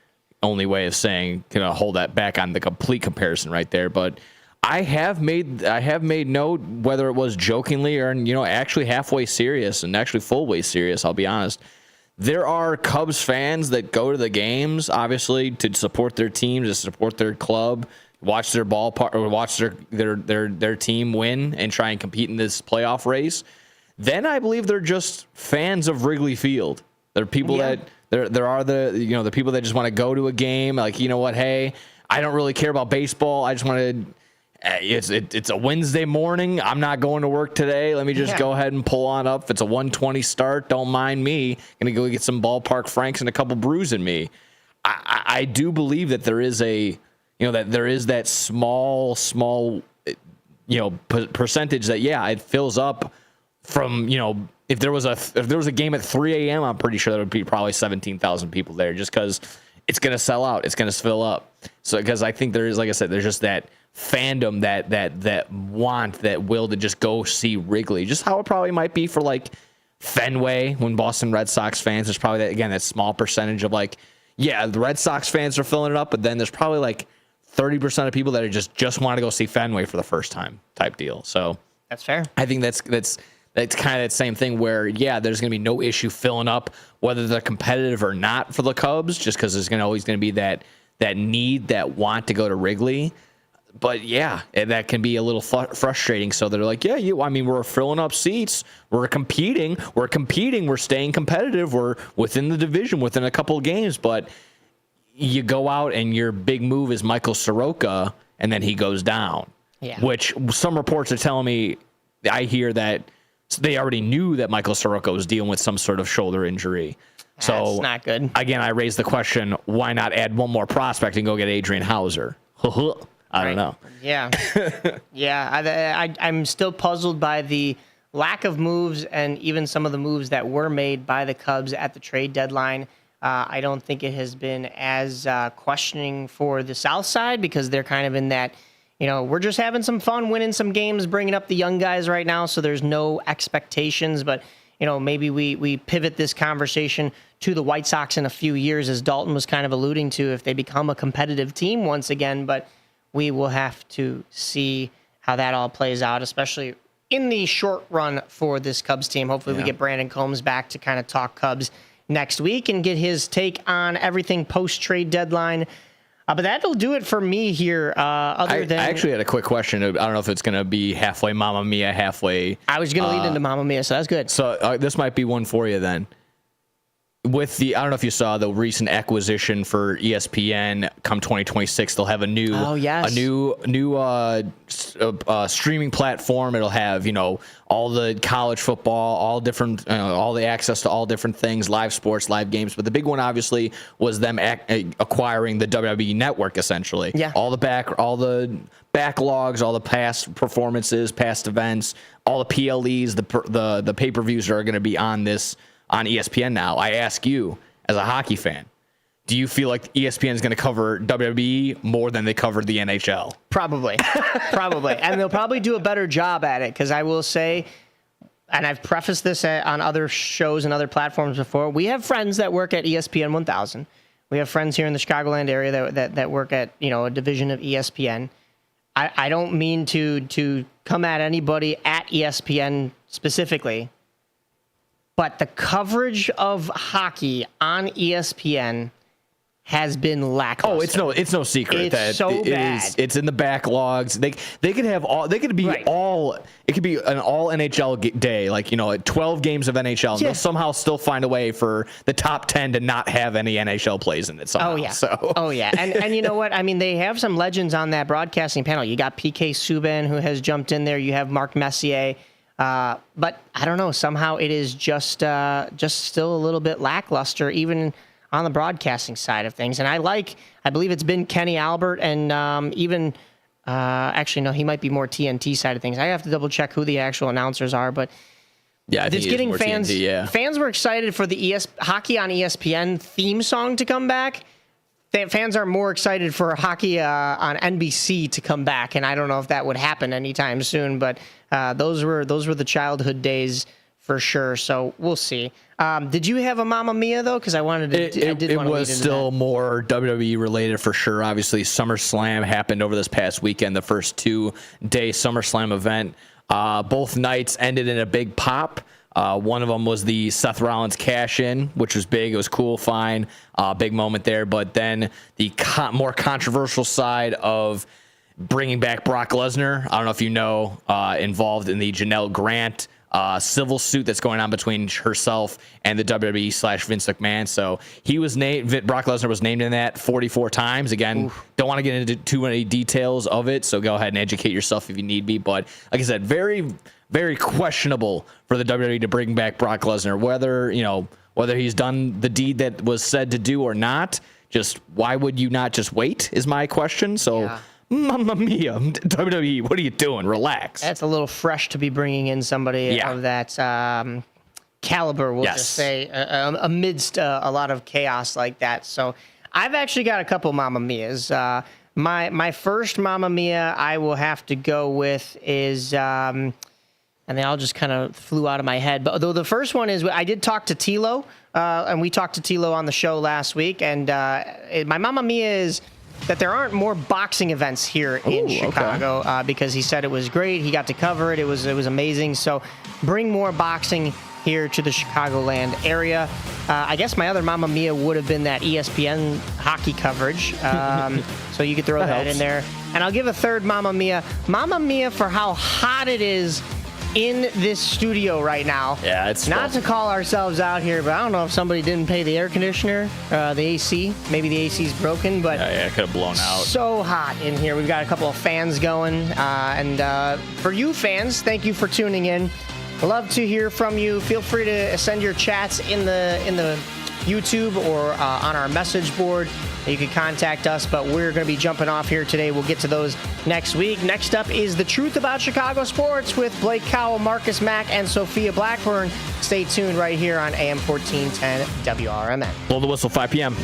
only way of saying, hold that back on the complete comparison right there. But I have made note, whether it was jokingly or, actually halfway serious and actually full way serious, I'll be honest. There are Cubs fans that go to the games, obviously, to support their team, to support their club, watch their ballpark, or watch their team win and try and compete in this playoff race. Then I believe they're just fans of Wrigley Field. They're people that there are the people that just want to go to a game. Like, you know what? Hey, I don't really care about baseball. I just want to. It's a Wednesday morning. I'm not going to work today. Let me just go ahead and pull on up. If it's a 1:20 start, don't mind me. Gonna go get some ballpark franks and a couple brews in me. I do believe that there is that small percentage that it fills up from if there was a game at 3 a.m. I'm pretty sure there would be probably 17,000 people there just because it's gonna sell out. It's gonna fill up. So because I think there is, like I said, there's just that fandom that will to just go see Wrigley, just how it probably might be for like Fenway when Boston Red Sox fans. There's probably that small percentage of the Red Sox fans are filling it up, but then there's probably like 30% of people that are just want to go see Fenway for the first time type deal. So
that's fair.
I think that's kind of that same thing where there's going to be no issue filling up whether they're competitive or not for the Cubs, just because there's always going to be that need, that want to go to Wrigley. But that can be a little frustrating. So they're like, we're filling up seats. We're competing. We're staying competitive. We're within the division, within a couple of games. But you go out and your big move is Michael Soroka, and then he goes down. Yeah. Which some reports are telling me, I hear that they already knew that Michael Soroka was dealing with some sort of shoulder injury. So
that's not good.
Again, I raised the question, why not add one more prospect and go get Adrian Hauser? I don't know.
Yeah. I'm still puzzled by the lack of moves and even some of the moves that were made by the Cubs at the trade deadline. I don't think it has been as questioning for the South Side because they're kind of in that, we're just having some fun, winning some games, bringing up the young guys right now, so there's no expectations. But, maybe we pivot this conversation to the White Sox in a few years, as Dalton was kind of alluding to, if they become a competitive team once again. But we will have to see how that all plays out, especially in the short run for this Cubs team. Hopefully we get Brandon Combs back to kind of talk Cubs next week and get his take on everything post-trade deadline. But that'll do it for me here. I
actually had a quick question. I don't know if it's going to be halfway Mamma Mia, halfway.
I was going to lead into Mamma Mia, so that's good.
So this might be one for you then. With I don't know if you saw the recent acquisition for ESPN. Come 2026, they'll have a new streaming platform. It'll have all the college football, all different, all the access to all different things, live sports, live games. But the big one obviously was them acquiring the WWE Network, essentially. Yeah. All the backlogs, all the past performances, past events, all the PLEs, the pay-per-views are going to be on ESPN now. I ask you, as a hockey fan, do you feel like ESPN is going to cover WWE more than they covered the NHL?
Probably. And they'll probably do a better job at it, because I will say, and I've prefaced this on other shows and other platforms before, we have friends that work at ESPN 1000. We have friends here in the Chicagoland area that work at a division of ESPN. I don't mean to come at anybody at ESPN specifically, but the coverage of hockey on ESPN has been lackluster.
Oh, it's no secret that
so bad.
It's in the backlogs. They could have all. They could be all. It could be an all NHL day, 12 games of NHL. And they'll somehow still find a way for the top 10 to not have any NHL plays in it somehow.
Oh yeah. And you know what? I mean, they have some legends on that broadcasting panel. You got PK Subban, who has jumped in there. You have Mark Messier. But I don't know. Somehow it is just still a little bit lackluster, even on the broadcasting side of things. And I believe it's been Kenny Albert and actually, no, he might be more TNT side of things. I have to double check who the actual announcers are, but
yeah,
it's getting fans.
TNT, yeah.
Fans were excited for the Hockey on ESPN theme song to come back. Fans are more excited for hockey on NBC to come back, and I don't know if that would happen anytime soon. But those were the childhood days for sure. So we'll see. Did you have a Mamma Mia though? Because I wanted to.
It was still more WWE related for sure. Obviously, SummerSlam happened over this past weekend. The first 2-day SummerSlam event. Both nights ended in a big pop. One of them was the Seth Rollins cash in, which was big. It was cool, fine, big moment there. But then the more controversial side of bringing back Brock Lesnar. I don't know if you know, involved in the Janelle Grant civil suit that's going on between herself and the WWE / Vince McMahon. So he was named, Brock Lesnar was named in that 44 times. Again, don't want to get into too many details of it, so go ahead and educate yourself if you need be. But like I said, very, very questionable for the WWE to bring back Brock Lesnar, whether he's done the deed that was said to do or not. Just why would you not just wait is my question. So. Yeah. Mamma mia, WWE, what are you doing? Relax.
That's a little fresh to be bringing in somebody of that caliber, we'll just say, amidst a lot of chaos like that. So I've actually got a couple Mamma Mias. My first Mamma Mia I will have to go with is, and they all just kind of flew out of my head. But though the first one is, I did talk to Tilo, and we talked to Tilo on the show last week, and my Mamma Mia is that there aren't more boxing events here in Chicago, because he said it was great. He got to cover it. It was amazing. So bring more boxing here to the Chicagoland area. I guess my other Mamma Mia would have been that ESPN hockey coverage. So you could throw that in there. And I'll give a third Mamma Mia. Mamma Mia for how hot it is in this studio right now.
Yeah, it's
not to call ourselves out here, but I don't know if somebody didn't pay the air conditioner, the AC. Maybe the AC's broken, but
yeah, it could have blown out.
So hot in here. We've got a couple of fans going, and for you fans, thank you for tuning in. Love to hear from you. Feel free to send your chats in the YouTube or on our message board. You can contact us, but we're going to be jumping off here today. We'll get to those next week. Next up is The Truth About Chicago Sports with Blake Cowell, Marcus Mack, and Sophia Blackburn. Stay tuned right here on AM 1410 WRMN.
Blow the whistle, 5 p.m.